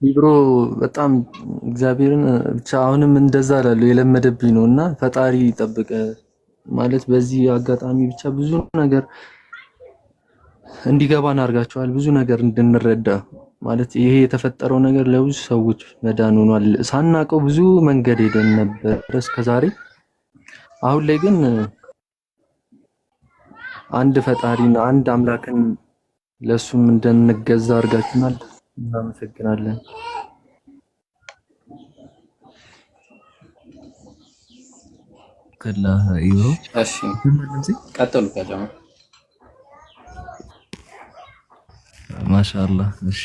ቢብሮ በጣም እግዚአብሔርን ብቻ አሁንም እንደዛ እላለሁ የለመደብኝ ነውና ፈጣሪ ይጠብቀ ማለት በዚህ አጋጣሚ ብቻ ብዙ ነገር እንዲገባን አድርጋቸዋል። ብዙ ነገር እንድንረዳ ማለት ይሄ የተፈጠረው ነገር ለብዙ ሰዎች መዳን ሆኗል። ሳናቀው ብዙ መንገድ ሄደን ነበር እስከዛሬ። አሁን ላይ ግን አንድ ፈጣሪን አንድ አምላክን ለሱም እንድንገዛ አድርጋችኋል። እናመሰግናለን። ከላህ ይብሮ እሺ ቀጥሉ ከጀማ ማሻአላህ። እሺ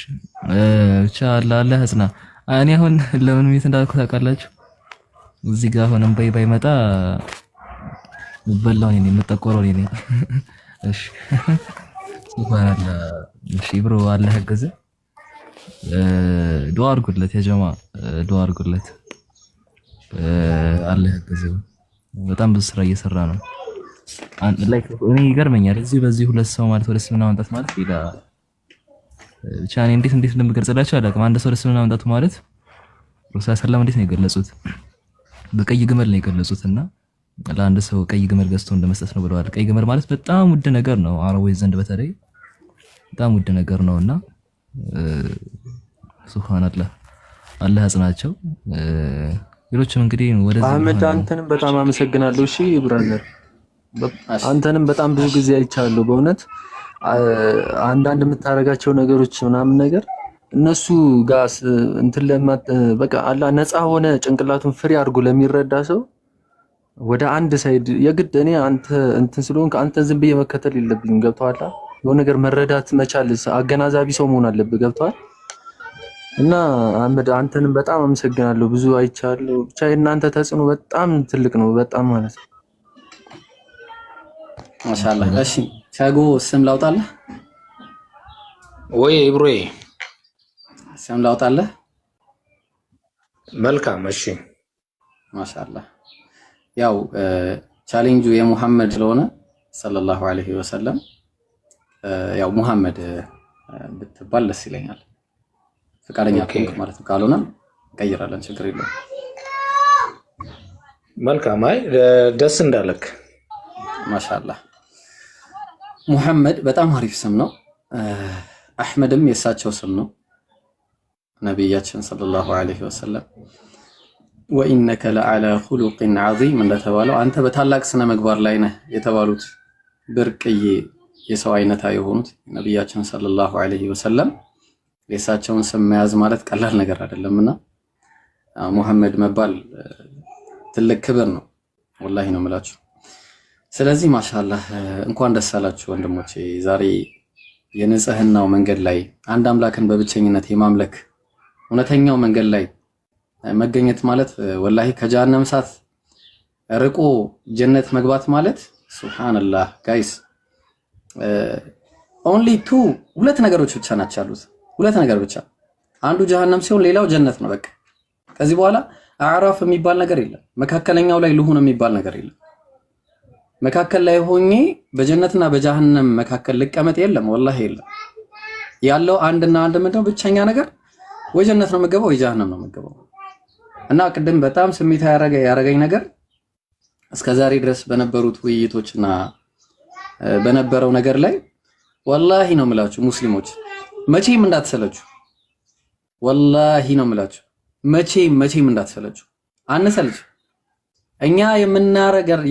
ብቻ አላህ ህጽና። እኔ አሁን ለምን ቤት እንዳልኩ ታውቃላችሁ? እዚህ ጋር ሆነም ባይመጣ በላው ነኝ የምጠቆረው ነኝ። እሺ ሱብሃንአላህ። እሺ ብሮ አላህ ያገዘ ዱአ አድርጉለት ያ ጀማ፣ ዱአ አድርጉለት። አላህ ያገዘው በጣም ብዙ ስራ እየሰራ ነው። ላይክ እኔ ይገርመኛል እዚህ በዚህ ሁለት ሰው ማለት ወደ እስልምና ማምጣት ማለት ሌላ ብቻ እኔ እንዴት እንደምገልጽላችሁ አላውቅም። አንድ ሰው ወደ እስልምና ማምጣቱ ማለት ረሱል ሰለላሁ እንዴት ነው የገለጹት? በቀይ ግመል ነው የገለጹትና ለአንድ ሰው ቀይ ግመል ገዝቶ እንደመስጠት ነው ብለዋል። ቀይ ግመል ማለት በጣም ውድ ነገር ነው፣ አረቦች ዘንድ በተለይ በጣም ውድ ነገር ነውና ሱብሃንአላህ አላህ ያጽናቸው። ሌሎችም እንግዲህ ወደዚህ አህመድ አንተንም በጣም አመሰግናለሁ። እሺ ብራዘር አንተንም በጣም ብዙ ጊዜ አይቻለሁ። በእውነት አንዳንድ የምታረጋቸው ነገሮች ምናምን ነገር እነሱ ጋር እንትን በቃ አላህ ነፃ ሆነ ጭንቅላቱን ፍሪ አድርጎ ለሚረዳ ሰው ወደ አንድ ሳይድ የግድ እኔ አንተ እንትን ስለሆንክ አንተ ዝም ብዬ መከተል የለብኝም። ገብቶሃል? የሆነ ነገር መረዳት መቻል አገናዛቢ ሰው መሆን አለብህ። ገብቶሃል? እና አህመድ አንተንም በጣም አመሰግናለሁ። ብዙ አይቻለሁ። ብቻ የእናንተ ተጽዕኖ በጣም ትልቅ ነው፣ በጣም ማለት ነው። ማሻአላህ። እሺ ቻጎ ስም ላውጣለህ ወይ ኢብሮዬ? ስም ላውጣለህ? መልካም። እሺ ማሻአላህ። ያው ቻሌንጁ የሙሐመድ ስለሆነ ሰለላሁ ዐለይሂ ወሰለም ያው ሙሐመድ ብትባል ደስ ይለኛል። ፍቃደኛ ከሆንክ ማለት ነው። ካልሆነ እንቀይራለን፣ ችግር የለውም። መልካም። አይ ደስ እንዳለክ። ማሻአላህ። ሙሐመድ በጣም አሪፍ ስም ነው። አህመድም የእሳቸው ስም ነው። ነቢያችን ሰለላሁ ዐለይሂ ወሰለም ወኢነከ ለዐላ ኹሉቅን ዐዚም እንደተባለው አንተ በታላቅ ስነ ምግባር ላይ ነህ የተባሉት ብርቅዬ የሰው አይነታ የሆኑት ነቢያችን ሰለላሁ ዐለይሂ ወሰለም የእሳቸውን ስም መያዝ ማለት ቀላል ነገር አይደለምና ሙሐመድ መባል ትልቅ ክብር ነው። ወላሂ ነው የምላችሁ። ስለዚህ ማሻአላህ እንኳን ደስ አላችሁ ወንድሞቼ። ዛሬ የንጽህናው መንገድ ላይ አንድ አምላክን በብቸኝነት የማምለክ እውነተኛው መንገድ ላይ መገኘት ማለት ወላሂ ከጀሃነም እሳት ርቆ ጀነት መግባት ማለት ሱብሃንአላህ። ጋይስ ኦንሊ ሁለት ነገሮች ብቻ ናቸው ያሉት፣ ሁለት ነገር ብቻ። አንዱ ጀሃነም ሲሆን ሌላው ጀነት ነው። በቃ ከዚህ በኋላ አዕራፍ የሚባል ነገር የለም። መካከለኛው ላይ ልሁን የሚባል ነገር የለም። መካከል ላይ ሆኜ በጀነትና በጀሃነም መካከል ልቀመጥ የለም፣ ወላሂ የለም። ያለው አንድና አንድ ምንድነው? ብቸኛ ነገር ወይ ጀነት ነው የምገባው ወይ ጀሃነም ነው የምገባው። እና ቅድም በጣም ስሜታ ያረገኝ ነገር እስከዛሬ ድረስ በነበሩት ውይይቶችና በነበረው ነገር ላይ ወላሂ ነው የምላችሁ ሙስሊሞች መቼም እንዳትሰለቹ፣ ወላሂ ነው የምላችሁ መቼም እንዳትሰለቹ። አንሰልች። እኛ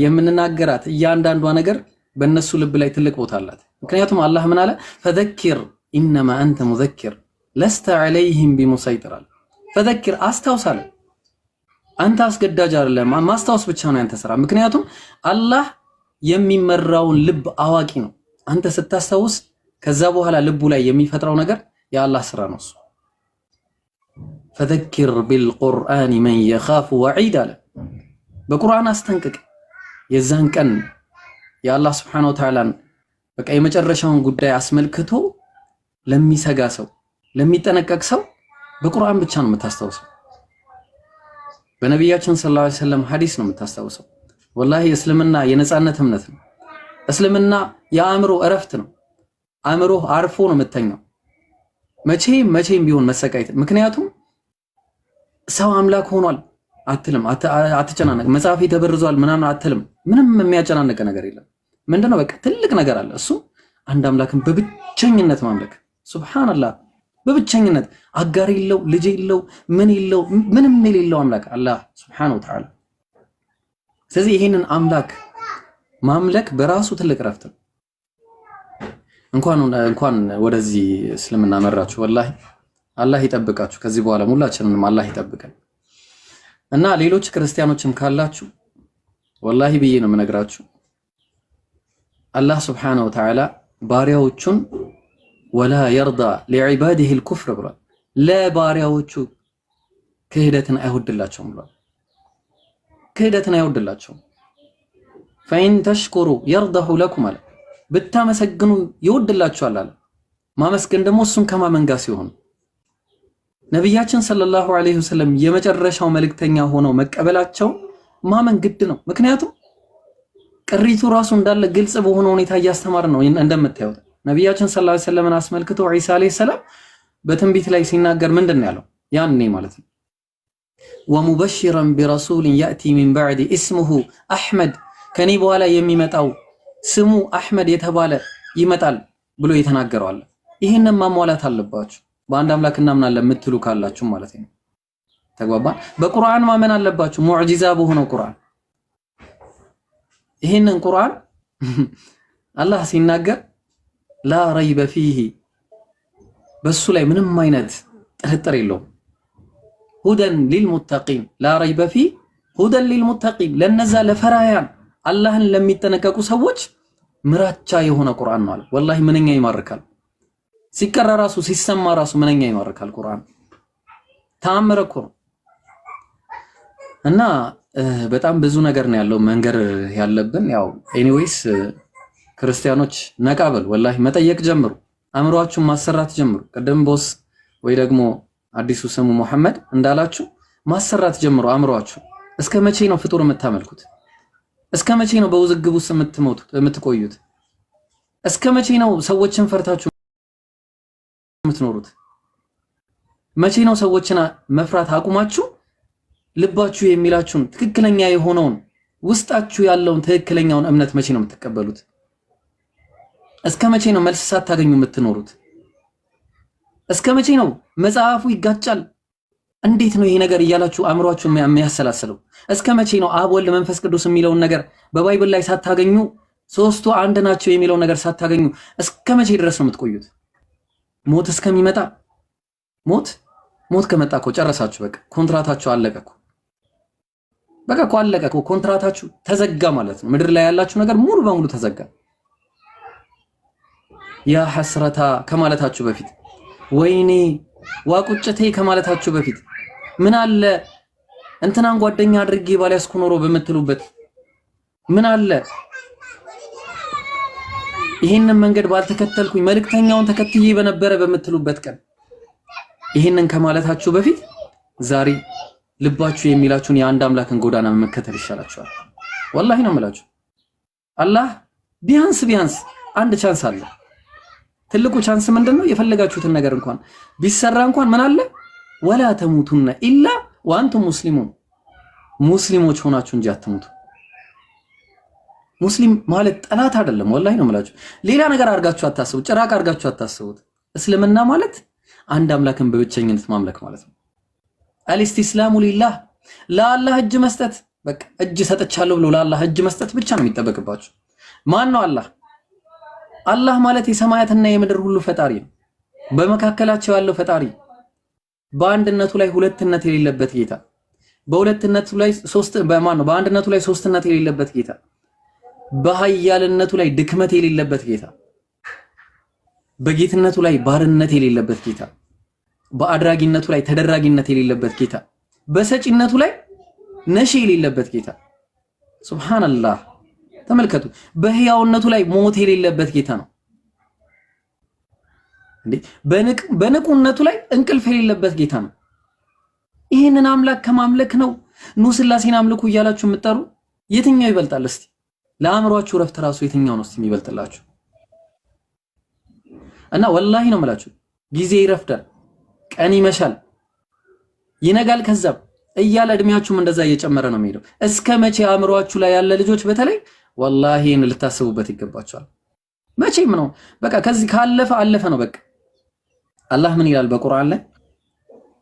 የምንናገራት እያንዳንዷ ነገር በእነሱ ልብ ላይ ትልቅ ቦታ አላት። ምክንያቱም አላህ ምን አለ? ፈዘኪር ኢነማ አንተ ሙዘኪር ለስተ ዐለይሂም ቢሙሰይጢር አለ። ፈዘኪር አስታውሳለ። አንተ አስገዳጅ አይደለም፣ ማስታወስ ብቻ ነው ያንተ ስራ። ምክንያቱም አላህ የሚመራውን ልብ አዋቂ ነው። አንተ ስታስታውስ ከዛ በኋላ ልቡ ላይ የሚፈጥረው ነገር የአላህ ስራ ነው እሱ። ፈዘኪር ቢልቁርአን መን የኻፉ ወዒድ አለ። በቁርአን አስጠንቅቅ። የዛን ቀን የአላህ ስብሐነሁ ወተዓላን በቃ የመጨረሻውን ጉዳይ አስመልክቶ ለሚሰጋ ሰው፣ ለሚጠነቀቅ ሰው በቁርአን ብቻ ነው የምታስታውሰው። በነቢያችን ሰለላሁ ዐለይሂ ወሰለም ሐዲስ ነው የምታስታውሰው። ወላሂ እስልምና የነጻነት እምነት ነው። እስልምና የአእምሮ እረፍት ነው። አእምሮህ አርፎ ነው የምተኛው። መቼም ቢሆን መሰቃየት። ምክንያቱም ሰው አምላክ ሆኗል አትልም፣ አትጨናነቅ። መጽሐፍ ተበርዟል ምናምን አትልም። ምንም የሚያጨናነቀ ነገር የለም። ምንድነው በቃ ትልቅ ነገር አለ። እሱ አንድ አምላክን በብቸኝነት ማምለክ። ሱብሃንአላህ፣ በብቸኝነት አጋር የለው፣ ልጅ የለው፣ ምን የለው፣ ምንም የሌለው አምላክ አላህ ሱብሃነሁ ወተዓላ። ስለዚህ ይሄንን አምላክ ማምለክ በራሱ ትልቅ ረፍት ነው። እንኳን ወደዚህ እስልምና መራችሁ። ወላሂ አላህ ይጠብቃችሁ። ከዚህ በኋላ ሁላችንንም አላህ ይጠብቀን እና ሌሎች ክርስቲያኖችም ካላችሁ ወላሂ ብዬ ነው የምነግራችሁ አላህ ሱብሓነሁ ወተዓላ ባሪያዎቹን ወላ የርዳ ሊዒባዲሂ አልኩፍር ብሏል። ለባሪያዎቹ ክህደትን አይወድላቸውም ብሏል። ክህደትን አይወድላቸውም። ፈኢን ተሽኩሩ የርደሁ ለኩም አለ። ብታመሰግኑ ይወድላችኋል አለ። ማመስገን ደግሞ እሱን ከማመን ጋር ሲሆን ነቢያችን ሰለላሁ ዐለይሂ ወሰለም የመጨረሻው መልእክተኛ ሆነው መቀበላቸው ማመን ግድ ነው። ምክንያቱም ቅሪቱ ራሱ እንዳለ ግልጽ በሆነ ሁኔታ እያስተማር ነው። እንደምታዩት ነቢያችን ሰለላሁ ዐለይሂ ወሰለም አስመልክቶ ዒሳ ዐለይሂ ሰላም በትንቢት ላይ ሲናገር ምንድን ነው ያለው? ያኔ ማለት ነው ወሙበሽረን ቢረሱልን ያእቲ ሚን በዕዲ እስሙሁ አሕመድ፣ ከኔ በኋላ የሚመጣው ስሙ አሕመድ የተባለ ይመጣል ብሎ የተናገረው አለ። ይህንን ማሟላት አለባችሁ። በአንድ አምላክ እናምናለን የምትሉ ካላችሁ ማለት ነው። ተግባባን። በቁርአን ማመን አለባችሁ። ሙዕጂዛ በሆነው ቁርአን ይህንን ቁርአን አላህ ሲናገር ላ ረይበ ፊሂ በሱ ላይ ምንም አይነት ጥርጥር የለውም። ሁደን ሊልሙተቂን ላ ረይበ ፊሂ ሁደን ሊልሙተቂን ለነዛ ለፈራያን አላህን ለሚጠነቀቁ ሰዎች ምራቻ የሆነ ቁርአን ነው አለ። ወላሂ ምንኛ ይማርካል። ሲቀራ ራሱ ሲሰማ ራሱ ምንኛ ይማርካል። ቁርአን ተአምር እኮ ነው እና በጣም ብዙ ነገር ነው ያለው መንገር ያለብን። ያው ኤኒዌይስ ክርስቲያኖች ነቃ በሉ። ወላሂ መጠየቅ ጀምሩ። አእምሯችሁን ማሰራት ጀምሩ። ቅድም ቦስ ወይ ደግሞ አዲሱ ስሙ መሐመድ እንዳላችሁ ማሰራት ጀምሩ አእምሯችሁ። እስከ መቼ ነው ፍጡር የምታመልኩት? እስከ መቼ ነው በውዝግብ ውስጥ የምትቆዩት? እስከ መቼ ነው ሰዎችን ፈርታችሁ የምትኖሩት? መቼ ነው ሰዎችን መፍራት አቁማችሁ ልባችሁ የሚላችሁን ትክክለኛ የሆነውን ውስጣችሁ ያለውን ትክክለኛውን እምነት መቼ ነው የምትቀበሉት? እስከ መቼ ነው መልስ ሳታገኙ የምትኖሩት? እስከ መቼ ነው መጽሐፉ ይጋጫል እንዴት ነው ይሄ ነገር እያላችሁ አእምሯችሁ የሚያሰላስለው? እስከ መቼ ነው አብ ወልድ መንፈስ ቅዱስ የሚለውን ነገር በባይብል ላይ ሳታገኙ ሶስቱ አንድ ናቸው የሚለውን ነገር ሳታገኙ እስከ መቼ ድረስ ነው የምትቆዩት? ሞት እስከሚመጣ ሞት ከመጣ እኮ ጨረሳችሁ። በቃ ኮንትራታችሁ አለቀ እኮ። በቃ እኮ አለቀ እኮ። ኮንትራታችሁ ተዘጋ ማለት ነው። ምድር ላይ ያላችሁ ነገር ሙሉ በሙሉ ተዘጋ። ያ ሐስረታ ከማለታችሁ በፊት ወይኔ ዋቁጭቴ ከማለታችሁ በፊት ምን አለ እንትናን ጓደኛ አድርጌ ባልያዝኩ ኖሮ በምትሉበት፣ ምን አለ ይሄንን መንገድ ባልተከተልኩኝ መልእክተኛውን ተከትዬ በነበረ በምትሉበት ቀን፣ ይሄንን ከማለታችሁ በፊት ዛሬ ልባችሁ የሚላችሁን የአንድ አምላክን ጎዳና መከተል ይሻላችኋል። ወላሂ ነው የምላችሁ። አላህ ቢያንስ አንድ ቻንስ አለ። ትልቁ ቻንስ ምንድነው? የፈለጋችሁትን ነገር እንኳን ቢሰራ እንኳን ምን አለ ወላ ተሙቱነ ኢላ ወአንቱም ሙስሊሙን፣ ሙስሊሞች ሆናችሁ እንጂ አትሙቱ። ሙስሊም ማለት ጠላት አይደለም። ወላሂ ነው የምላችሁ። ሌላ ነገር አድርጋችሁ አታስቡት፣ ጭራቅ አድርጋችሁ አታስቡት። እስልምና ማለት አንድ አምላክን በብቸኝነት ማምለክ ማለት ነው። አልኢስቲስላሙ ሊላህ፣ ለአላህ እጅ መስጠት። በቃ እጅ ሰጥቻለሁ ብሎ ለአላህ እጅ መስጠት ብቻ ነው የሚጠበቅባችሁ። ማን ነው አላህ? አላህ ማለት የሰማያትና የምድር ሁሉ ፈጣሪ ነው። በመካከላቸው ያለው ፈጣሪ፣ በአንድነቱ ላይ ሁለትነት የሌለበት ጌታ፣ በአንድነቱ ላይ ሶስትነት የሌለበት ጌታ፣ በኃያልነቱ ላይ ድክመት የሌለበት ጌታ፣ በጌትነቱ ላይ ባርነት የሌለበት ጌታ፣ በአድራጊነቱ ላይ ተደራጊነት የሌለበት ጌታ፣ በሰጪነቱ ላይ ነሺ የሌለበት ጌታ። ሱብሃንአላህ ተመልከቱ። በህያውነቱ ላይ ሞት የሌለበት ጌታ ነው እንዴ! በንቁነቱ ላይ እንቅልፍ የሌለበት ጌታ ነው። ይህንን አምላክ ከማምለክ ነው ኑ ስላሴን አምልኩ እያላችሁ የምትጠሩ የትኛው ይበልጣል? እስቲ ለአእምሯችሁ ረፍት ራሱ የትኛው ነው እስቲ የሚበልጥላችሁ? እና ወላሂ ነው የምላችሁ ጊዜ ይረፍዳል፣ ቀን ይመሻል፣ ይነጋል፣ ከዛም እያለ እድሜያችሁም እንደዛ እየጨመረ ነው የሚሄደው። እስከ መቼ አእምሯችሁ ላይ ያለ ልጆች በተለይ ወላሂ ይሄን ልታስቡበት ይገባችኋል። መቼም ነው በቃ ከዚህ ካለፈ አለፈ ነው በቃ። አላህ ምን ይላል በቁርአን ላይ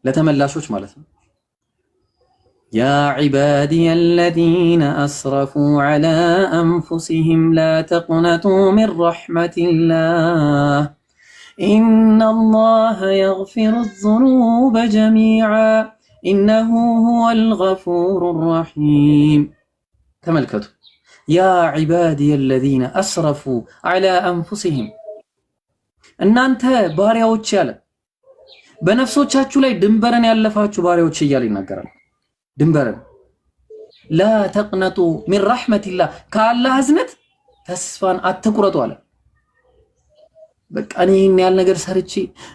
ለተመላሾች ማለት ነው يا عبادي الذين أسرفوا على أنفسهم لا تقنطوا من رحمة الله إن الله يغفر الذنوب جميعا إنه هو الغفور الرحيم. تملكتوا يا عبادي الذين أسرفوا على أنفسهم إن أنت باريوتش يالا بنفسوتشاتشو لاي دنبرن يالفاتشو باريوتش يالي نقرن دنبرن لا تقنطوا من رحمة الله كالله هزنت تسفان أتقرطوا على በቃ እኔ ያል ነገር ሰርቼ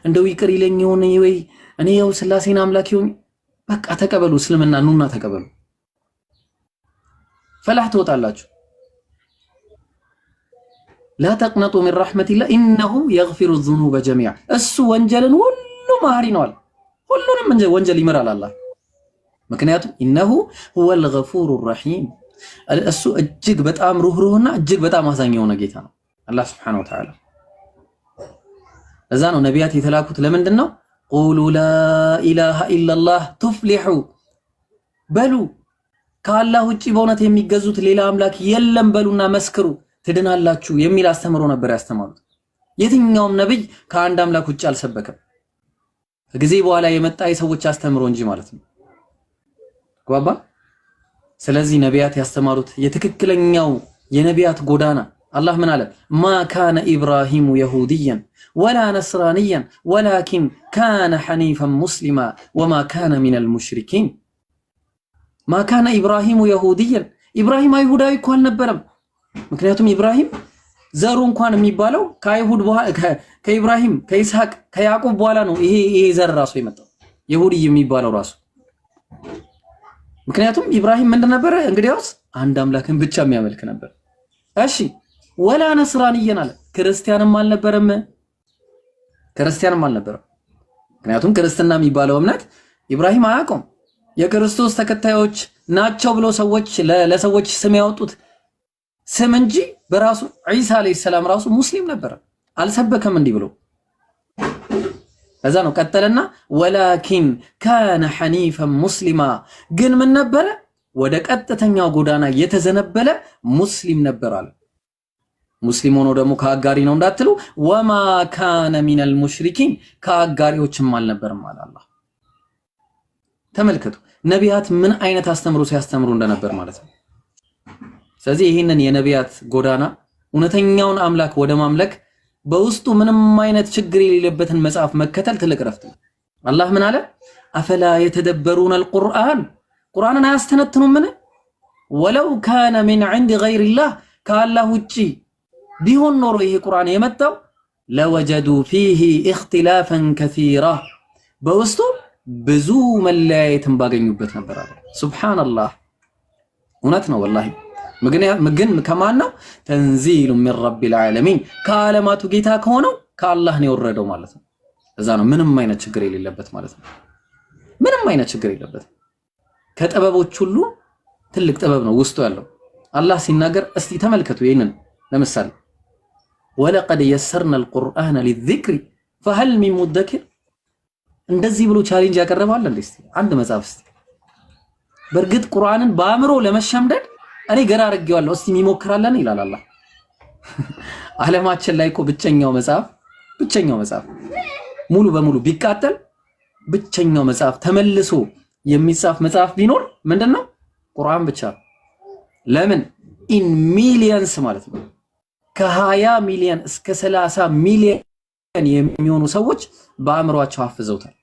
እንደው ይቅር ይለኝ ይሆን ወይ እኔ ያው ስላሴን አምላክ ይሁን በቃ ተቀበሉ እስልምና ኑና ተቀበሉ ፈላህ ትወጣላችሁ لا تقنطوا من رحمة الله إنه يغفر الذنوب جميعا እሱ ወንጀልን ሁሉ ማህሪ ነው አለ ሁሉንም ወንጀል ይመራል አላህ ምክንያቱም إنه هو الغفور الرحيم እሱ እጅግ በጣም ሩህሩህና እጅግ በጣም አዛኝ የሆነ ጌታ ነው አላህ Subhanahu Wa Ta'ala እዛ ነው ነቢያት የተላኩት ለምንድን ነው ቁሉ ላ ኢላሃ ኢላላህ ቱፍሊሑ በሉ ከአላህ ውጪ በእውነት የሚገዙት ሌላ አምላክ የለም በሉና መስክሩ ትድናላችሁ የሚል አስተምሮ ነበር ያስተማሩት የትኛውም ነብይ ከአንድ አምላክ ውጪ አልሰበከም ከጊዜ በኋላ የመጣ የሰዎች አስተምሮ እንጂ ማለት ነው ጓባ ስለዚህ ነቢያት ያስተማሩት የትክክለኛው የነቢያት ጎዳና الله من قال ما كان إبراهيم يهوديا ولا نصرانيا ولكن كان حنيفا مسلما وما كان من المشركين ما كان إبراهيم يهوديا إبراهيم يهوداوي كون نبرم مكنياتهم إبراهيم زارون كون ميبالو كيهود كإبراهيم كإسحاق كيعقوب بوالا نو إيه زار راسو يمتو يهودي ميبالو راسو مكنياتهم إبراهيم من نبر انغديوس عند أملاكن بتشا ميعملك نبر أشي ወላ ነስራንየን አለ ክርስቲያንም አልነበረም ምክንያቱም ክርስትና የሚባለው እምነት ኢብራሂም አያውቀውም የክርስቶስ ተከታዮች ናቸው ብሎ ሰዎች ለሰዎች ስም ያወጡት ስም እንጂ በራሱ ዒሳ አለይሂ ሰላም ራሱ ሙስሊም ነበር አልሰበከም እንዲህ ብሎ ከዛ ነው ቀጠለና ወላኪን ካነ ሐኒፈን ሙስሊማ ግን ምን ነበረ ወደ ቀጥተኛው ጎዳና የተዘነበለ ሙስሊም ነበር አለ ሙስሊም ሆኖ ደግሞ ከአጋሪ ነው እንዳትሉ ወማ ካነ ሚነል ሙሽሪኪን ከአጋሪዎችም አልነበረም አለ አላህ ተመልከቱ ነቢያት ምን አይነት አስተምሮ ሲያስተምሩ እንደነበር ማለት ነው ስለዚህ ይሄንን የነቢያት ጎዳና እውነተኛውን አምላክ ወደ ማምለክ በውስጡ ምንም አይነት ችግር የሌለበትን መጽሐፍ መከተል ትልቅ ረፍት ነው አላህ ምን አለ አፈላ የተደበሩን القرآن ቁርአንን አያስተነትኑም ምን ወለው ካነ ሚን عند غير الله ከአላህ ውጪ ቢሆን ኖሮ ይሄ ቁርአን የመጣው ለወጀዱ ፊሂ اختلافا كثيرا በውስጡ ብዙ መለያየትን ባገኙበት ነበር አለ ሱብሃንአላህ እውነት ነው ወላሂ ግን ከማን ነው ተንዚሉ ሚን ረቢል ዓለሚን ከዓለማቱ ጌታ ከሆነው ከአላህ ነው የወረደው ማለት ነው እዛ ነው ምንም አይነት ችግር የሌለበት ማለት ነው ምንም አይነት ችግር የሌለበት ከጥበቦች ሁሉ ትልቅ ጥበብ ነው ውስጡ ያለው አላህ ሲናገር እስቲ ተመልከቱ ይሄንን ለምሳሌ ወለቀድ የሰርና القرآن للذكر فهل من مدكر እንደዚህ ብሎ ቻሌንጅ ያቀርባል እንዴ እስቲ አንድ መጽሐፍ እስቲ በርግጥ ቁርአንን በአእምሮ ለመሸምደድ እኔ ገራ አድርጌዋለሁ እስቲ የሚሞክራለን ይላል አላህ ዓለማችን ላይ እኮ ብቸኛው መጽሐፍ ሙሉ በሙሉ ቢቃጠል ብቸኛው መጽሐፍ ተመልሶ የሚጻፍ መጽሐፍ ቢኖር ምንድነው ቁርአን ብቻ ለምን ኢን ሚሊየንስ ማለት ነው ከ20 ሚሊዮን እስከ 30 ሚሊዮን የሚሆኑ ሰዎች በአእምሮአቸው አፍዘውታል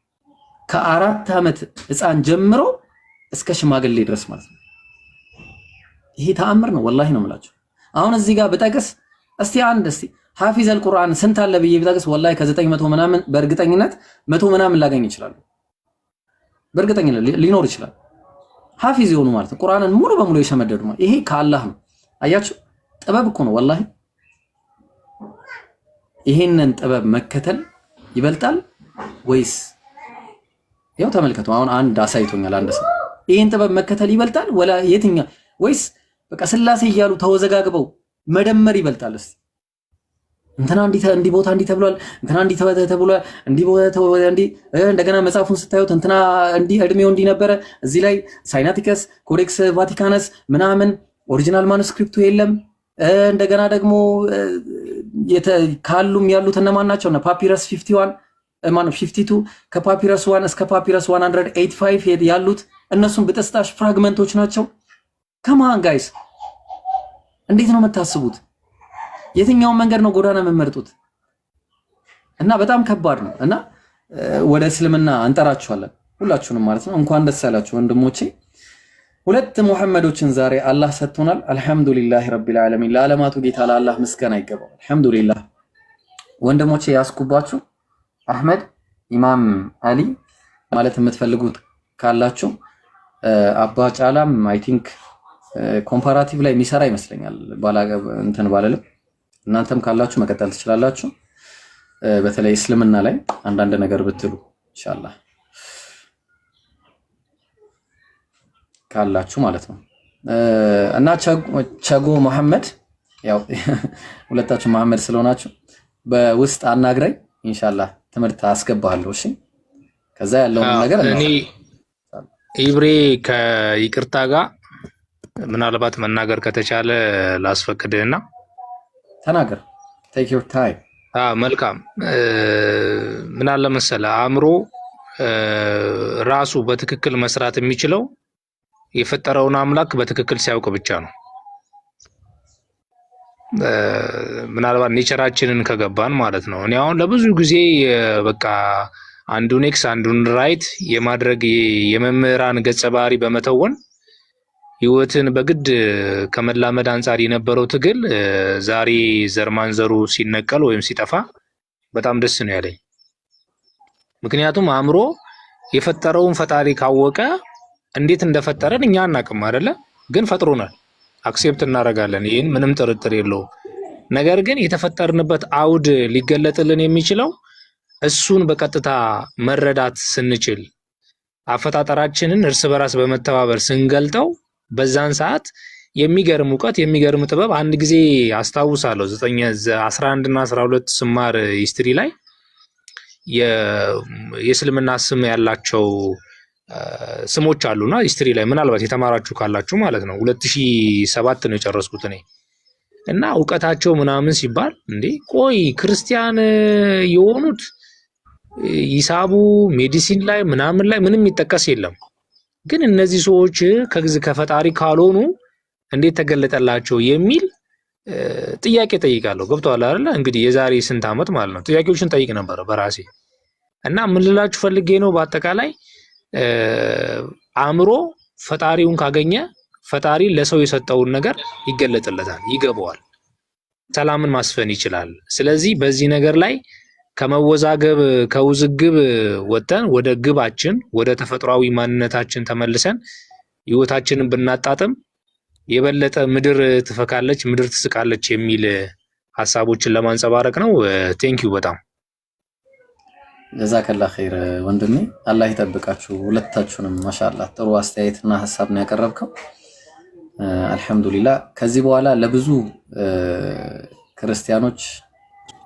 ከ4 ዓመት ህፃን ጀምሮ እስከ ሽማግሌ ድረስ ማለት ነው ይሄ ተአምር ነው ወላሂ ነው የምላችሁ አሁን እዚህ ጋር በጠቅስ እስቲ ሐፊዝ አልቁርአን ስንት አለ ብዬ በጠቅስ ወላሂ ከ900 ምናምን በእርግጠኝነት 100 ምናምን ላገኝ ይችላል በእርግጠኝነት ሊኖር ይችላል ሐፊዝ የሆኑ ማለት ነው ቁርአንን ሙሉ በሙሉ የሸመደዱ ማለት ይሄ ከአላህ ነው አያችሁ ጥበብ እኮ ነው ወላሂ ይሄንን ጥበብ መከተል ይበልጣል ወይስ ያው ተመልከቱ። አሁን አንድ አሳይቶኛል አንድ ሰው ይሄን ጥበብ መከተል ይበልጣል ወላ የትኛው? ወይስ በቃ ስላሴ እያሉ ተወዘጋግበው መደመር ይበልጣል? እስቲ እንትና እንዲህ ቦታ እንዲህ ተብሏል፣ እንትና እንዲህ ተብሏል፣ እንዲህ ቦታ እንዲህ እንደገና መጽሐፉን ስታዩት እንትና እንዲህ እድሜው እንዲህ ነበረ፣ እዚህ ላይ ሳይናቲከስ ኮዴክስ ቫቲካነስ ምናምን ኦሪጂናል ማኑስክሪፕቱ የለም። እንደገና ደግሞ ካሉም ያሉት እነማን ናቸው? እነ ፓፒረስ 51 ማን 52 ከፓፒረስ 1 እስከ ፓፒረስ 185 ያሉት እነሱም በጥስጣሽ ፍራግመንቶች ናቸው። ከማን ጋይስ እንዴት ነው የምታስቡት? የትኛውን መንገድ ነው ጎዳና የምመርጡት? እና በጣም ከባድ ነው። እና ወደ እስልምና አንጠራችኋለን ሁላችሁንም ማለት ነው። እንኳን ደስ ያላችሁ ወንድሞቼ። ሁለት ሙሐመዶችን ዛሬ አላህ ሰጥቶናል። አልሐምዱሊላህ ረቢል ዓለሚን። ለዓለማቱ ጌታ ለአላህ ምስጋና ይገባል። አልሐምዱሊላህ ወንድሞቼ። ያስኩባችሁ አህመድ ኢማም አሊ ማለት የምትፈልጉት ካላችሁ አባ ጫላም አይ ቲንክ ኮምፓራቲቭ ላይ የሚሰራ ይመስለኛል እንትን ባለልም እናንተም ካላችሁ መቀጠል ትችላላችሁ። በተለይ እስልምና ላይ አንዳንድ ነገር ብትሉ ኢንሻአላህ ካላችሁ ማለት ነው። እና ቸጎ መሐመድ ያው ሁለታችሁ መሐመድ ስለሆናችሁ በውስጥ አናግረኝ ኢንሻአላህ ትምህርት አስገባለሁ። እሺ ከዛ ያለውን ነገር እኔ ኢብሬ ከይቅርታ ጋር ምናልባት መናገር ከተቻለ ላስፈቅድህና ተናገር። ቴክ ዩር ታይም። መልካም። ምን አለ መሰለህ አእምሮ ራሱ በትክክል መስራት የሚችለው የፈጠረውን አምላክ በትክክል ሲያውቅ ብቻ ነው። ምናልባት ኔቸራችንን ከገባን ማለት ነው። እኔ አሁን ለብዙ ጊዜ በቃ አንዱን ኤክስ አንዱን ራይት የማድረግ የመምህራን ገጸ ባህሪ በመተወን ህይወትን በግድ ከመላመድ አንጻር የነበረው ትግል ዛሬ ዘርማንዘሩ ሲነቀል ወይም ሲጠፋ በጣም ደስ ነው ያለኝ። ምክንያቱም አእምሮ የፈጠረውን ፈጣሪ ካወቀ እንዴት እንደፈጠረን እኛ አናውቅም አይደለ? ግን ፈጥሮናል፣ አክሴፕት እናደርጋለን። ይህን ምንም ጥርጥር የለውም። ነገር ግን የተፈጠርንበት አውድ ሊገለጥልን የሚችለው እሱን በቀጥታ መረዳት ስንችል፣ አፈጣጠራችንን እርስ በራስ በመተባበር ስንገልጠው በዛን ሰዓት የሚገርም እውቀት የሚገርም ጥበብ። አንድ ጊዜ አስታውሳለሁ 11 እና 12 ስማር ሂስትሪ ላይ የእስልምና ስም ያላቸው ስሞች አሉና ሂስትሪ ላይ ምናልባት የተማራችሁ ካላችሁ ማለት ነው 2007 ነው የጨረስኩት እኔ እና እውቀታቸው ምናምን ሲባል እንዴ ቆይ ክርስቲያን የሆኑት ሂሳቡ ሜዲሲን ላይ ምናምን ላይ ምንም ይጠቀስ የለም። ግን እነዚህ ሰዎች ከፈጣሪ ካልሆኑ እንዴት ተገለጠላቸው የሚል ጥያቄ ጠይቃለሁ። ገብቶሃል አይደለ? እንግዲህ የዛሬ ስንት ዓመት ማለት ነው ጥያቄዎችን ጠይቅ ነበር በራሴ እና ምን ልላችሁ ፈልጌ ነው በአጠቃላይ አእምሮ ፈጣሪውን ካገኘ ፈጣሪ ለሰው የሰጠውን ነገር ይገለጥለታል፣ ይገባዋል፣ ሰላምን ማስፈን ይችላል። ስለዚህ በዚህ ነገር ላይ ከመወዛገብ ከውዝግብ ወጥተን ወደ ግባችን ወደ ተፈጥሯዊ ማንነታችን ተመልሰን ህይወታችንን ብናጣጥም የበለጠ ምድር ትፈካለች፣ ምድር ትስቃለች የሚል ሐሳቦችን ለማንጸባረቅ ነው። ቴንኪው በጣም ጀዛከላህ ኸይር ወንድሜ፣ አላህ ይጠብቃችሁ ሁለታችሁንም። ማሻአላህ ጥሩ አስተያየትና ሐሳብ ነው ያቀረብከው። አልሐምዱሊላህ ከዚህ በኋላ ለብዙ ክርስቲያኖች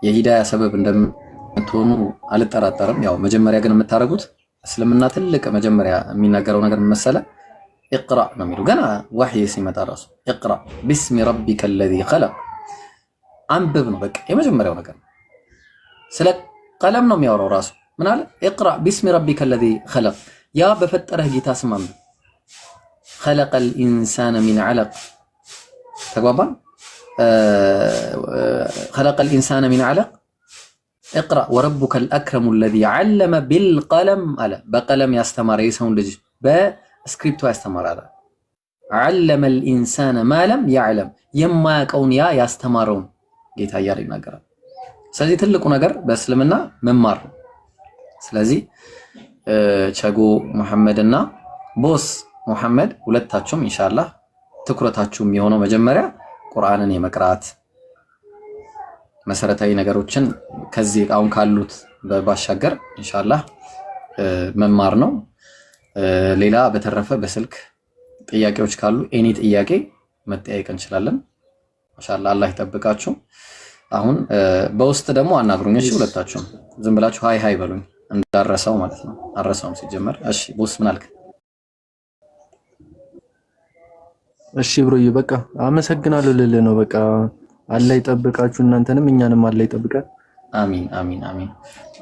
የሂዳያ ሰበብ እንደምትሆኑ አልጠራጠርም። ያው መጀመሪያ ግን የምታደርጉት እስልምና ትልቅ መጀመሪያ የሚናገረው ነገር መሰለ ኢቅራ ነው የሚለው ገና ወህይ ሲመጣ ራሱ ኢቅራ ቢስሚ ረቢከ الذي خلق አንብብ ነው በቃ የመጀመሪያው ነገር። ስለ ቀለም ነው የሚያወራው ራሱ ምን አለ ኢቅራ ቢስሚ ረቢከ الذي خلق ያ በፈጠረህ ጌታ ስም አንብብ። خلق الانسان من علق ተግባባን። خلق الانسان من علق اقرأ وربك الأكرم الذي علم بالقلم على بقلم يستمر يسون لج بسكريبتو يستمر على علم الإنسان ما لم يعلم يما كون يا يستمرون جيت هياري نجار سلزي تلقو نجار بس لمنا ممر سلزي شاقو محمدنا بوس محمد ولدتاتشم إن شاء الله تكرتاتشم يهونو مجمرة قرآن يمكرات መሰረታዊ ነገሮችን ከዚህ አሁን ካሉት ባሻገር ኢንሻአላህ መማር ነው። ሌላ በተረፈ በስልክ ጥያቄዎች ካሉ ኤኒ ጥያቄ መጠያየቅ እንችላለን። ማሻአላህ አላህ ይጠብቃችሁ። አሁን በውስጥ ደግሞ አናግሩኝ እሺ። ሁለታችሁም ዝም ብላችሁ ሃይ ሃይ በሉኝ እንዳረሳው ማለት ነው። አረሳውም ሲጀመር። እሺ ቦስ ምን አልክ? እሺ ብሮዬ በቃ አመሰግናለሁ ልልህ ነው። በቃ አላህ ይጠብቃችሁ እናንተንም እኛንም አላህ ይጠብቃል። አሚን አሚን አሚን።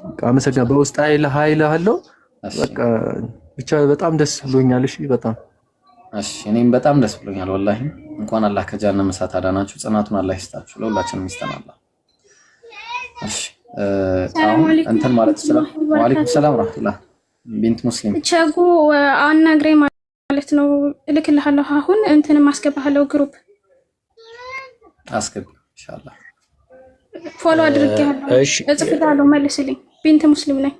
በቃ አመሰግናለሁ። በውስጥ ኃይል አለው። በቃ ብቻ በጣም ደስ ብሎኛል። እሺ በጣም እሺ። እኔም በጣም ደስ ብሎኛል ወላሂ። እንኳን አላህ ከጀሃነም እሳት አዳናችሁ። ጽናቱን አላህ ይስጣችሁ። ለሁላችንም ይስጠናል። እሺ አሁን እንትን ማለት ሰላም ወአለይኩም ሰላም ወራህመቱላህ ቢንት ሙስሊም ቸጉ አናግሬ ማለት ነው። እልክልሃለሁ አሁን እንትን ማስገባሃለሁ ግሩፕ አስገብ ኢንሻአላህ። ፎሎ አድርጌሃለሁ። እሺ እጽፍልሃለሁ መልስልኝ። ቢንት ሙስሊም ነኝ።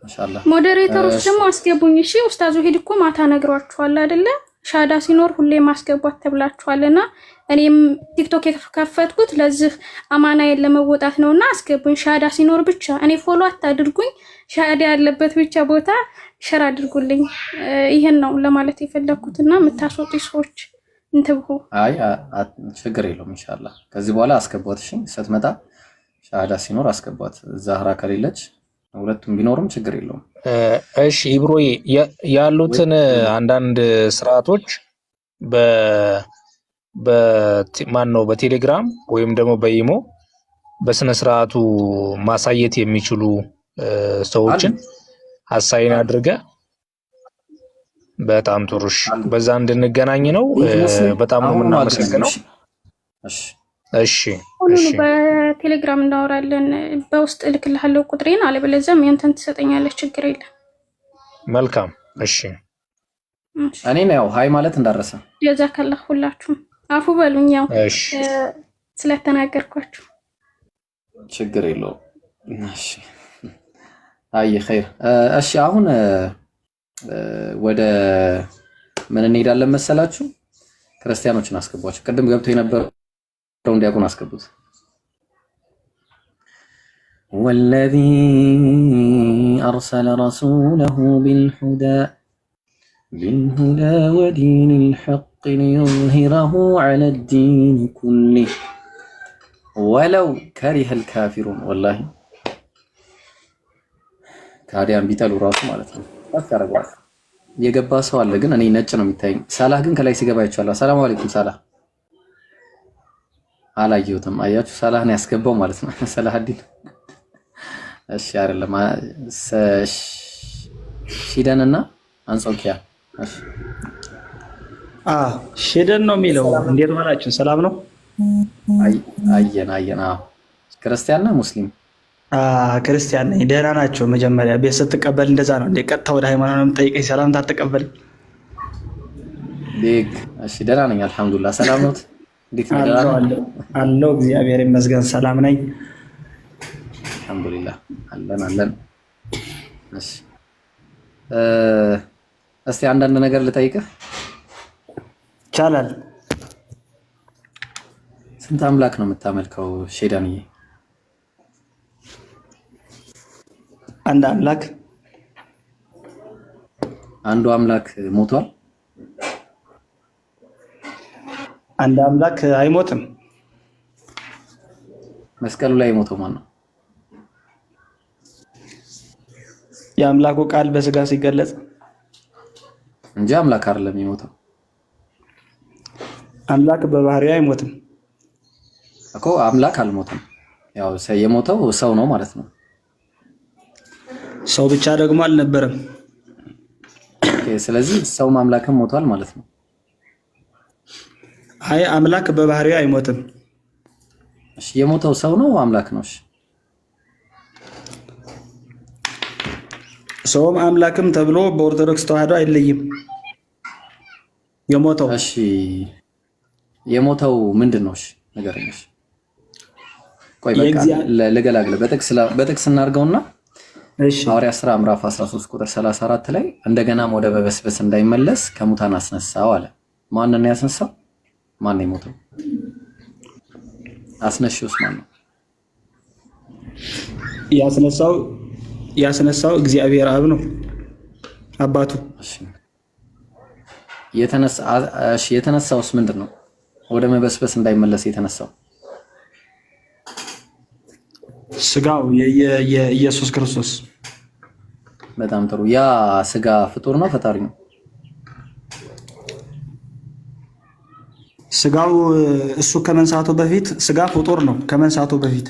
ማሻአላህ ሞዴሬተሮች ደግሞ አስገቡኝ እሺ። ኡስታዙ ሄድ እኮ ማታ ነግሯችኋል አይደለ? ሻዳ ሲኖር ሁሌ ማስገባት ተብላችኋልና እኔም ቲክቶክ የከፈትኩት ለዚህ አማናዬን ለመወጣት ነውና አስገቡኝ። ሻዳ ሲኖር ብቻ እኔ ፎሎ አታድርጉኝ። ሻዳ ያለበት ብቻ ቦታ ሸር አድርጉልኝ። ይሄን ነው ለማለት የፈለኩትና የምታስወጡ ሰዎች እንትብሁ። አይ ችግር የለውም ኢንሻአላህ። ከዚህ በኋላ አስገቧት እሺ። ስትመጣ ሻዳ ሲኖር አስገቧት። ዛህራ ከሌለች ሁለቱም ቢኖርም ችግር የለውም። እሺ ኢብሮዬ ያሉትን አንዳንድ ስርዓቶች ማን ነው በቴሌግራም ወይም ደግሞ በኢሞ በስነ ስርዓቱ ማሳየት የሚችሉ ሰዎችን አሳይን አድርገ በጣም ጥሩሽ በዛ እንድንገናኝ ነው። በጣም ነው የምናመሰግነው። እሺ እሺ በቴሌግራም እናወራለን። በውስጥ እልክልሃለሁ ቁጥሬን፣ አለበለዚያም ያንተን ትሰጠኛለህ። ችግር የለም። መልካም እሺ። እኔ ነው ሃይ ማለት እንዳረሰ ጀዛከላህ። ሁላችሁም አፉ በሉኝ ያው ስለተናገርኳችሁ። ችግር የለውም። እሺ አይ ኸይር። እሺ አሁን ወደ ምን እንሄዳለን መሰላችሁ? ክርስቲያኖችን አስገቧቸው። ቅድም ገብቶ የነበረው እንዲያውቁን አስገቡት። ወለዚ አርሰለ ረሱለሁ ቢልሁዳ ወዲኒል ሐቅ ሊዩዝሂረሁ ዐለ ዲን ኩሊህ ወለው ከሪሀል ካፊሩን። ወላሂ ካዲያን ቢጠሉ ራሱ ማለት ነው ከፍ ያደርገዋል። የገባ ሰው አለ ግን እኔ ነጭ ነው የሚታየኝ። ሳላህ ግን ከላይ ሲገባ ይቻላል። ሰላም አለይኩም ሳላህ አላየሁትም። አያችሁ ሰላህን ያስገባው ማለት ነው። ሰላህዲን እሺ አይደለም ሺደንና አንጾኪያ እሺ ሺደን ነው የሚለው። እንዴት ዋላችሁ? ሰላም ነው? አየን። ክርስቲያን ነው ሙስሊም? ክርስቲያን ነኝ። ደህና ናቸው? መጀመሪያ ቤት ስትቀበል እንደዛ ነው እንዴ? ቀጥታ ወደ ሃይማኖት ነው የምጠይቀኝ? ሰላም ታተቀበል ዴግ እሺ ደህና ነኝ አልሐምዱሊላህ። ሰላም ነው? እንዴት ነው? አለው እግዚአብሔር ይመስገን ሰላም ነኝ አልሐምዱሊላህ። አለን እሺ እስቲ አንዳንድ ነገር ልጠይቅህ ይቻላል? ስንት አምላክ ነው የምታመልከው ሼዳንዬ? አንድ አምላክ። አንዱ አምላክ ሞቷል? አንድ አምላክ አይሞትም። መስቀሉ ላይ የሞተው ማን ነው? የአምላኩ ቃል በስጋ ሲገለጽ እንጂ አምላክ አይደለም የሞተው። አምላክ በባህሪው አይሞትም እኮ። አምላክ አልሞተም። ያው የሞተው ሰው ነው ማለት ነው። ሰው ብቻ ደግሞ አልነበረም። ኦኬ፣ ስለዚህ ሰው አምላክም ሞቷል ማለት ነው። አይ አምላክ በባህሪው አይሞትም። እሺ የሞተው ሰው ነው አምላክ ነው? እሺ ሰውም አምላክም ተብሎ በኦርቶዶክስ ተዋህዶ አይለይም። የሞተው እሺ የሞተው ምንድን ነው? እሺ ንገረኝ። እሺ ቆይ በቃ ለገላግለ በጥቅስ እናድርገውና እሺ ሐዋርያት ሥራ ምዕራፍ 13 ቁጥር 34 ላይ እንደገናም ወደ በበስበስ እንዳይመለስ ከሙታን አስነሳው አለ። ማን ነው ያስነሳው? ማን ነው የሞተው? አስነሺውስ ማን ነው? ያስነሳው እግዚአብሔር አብ ነው አባቱ። የተነሳውስ ምንድን ነው? ወደ መበስበስ እንዳይመለስ የተነሳው ስጋው የኢየሱስ ክርስቶስ። በጣም ጥሩ። ያ ስጋ ፍጡር ነው ፈጣሪ ነው? ስጋው እሱ ከመንሳቱ በፊት ስጋ ፍጡር ነው። ከመንሳቱ በፊት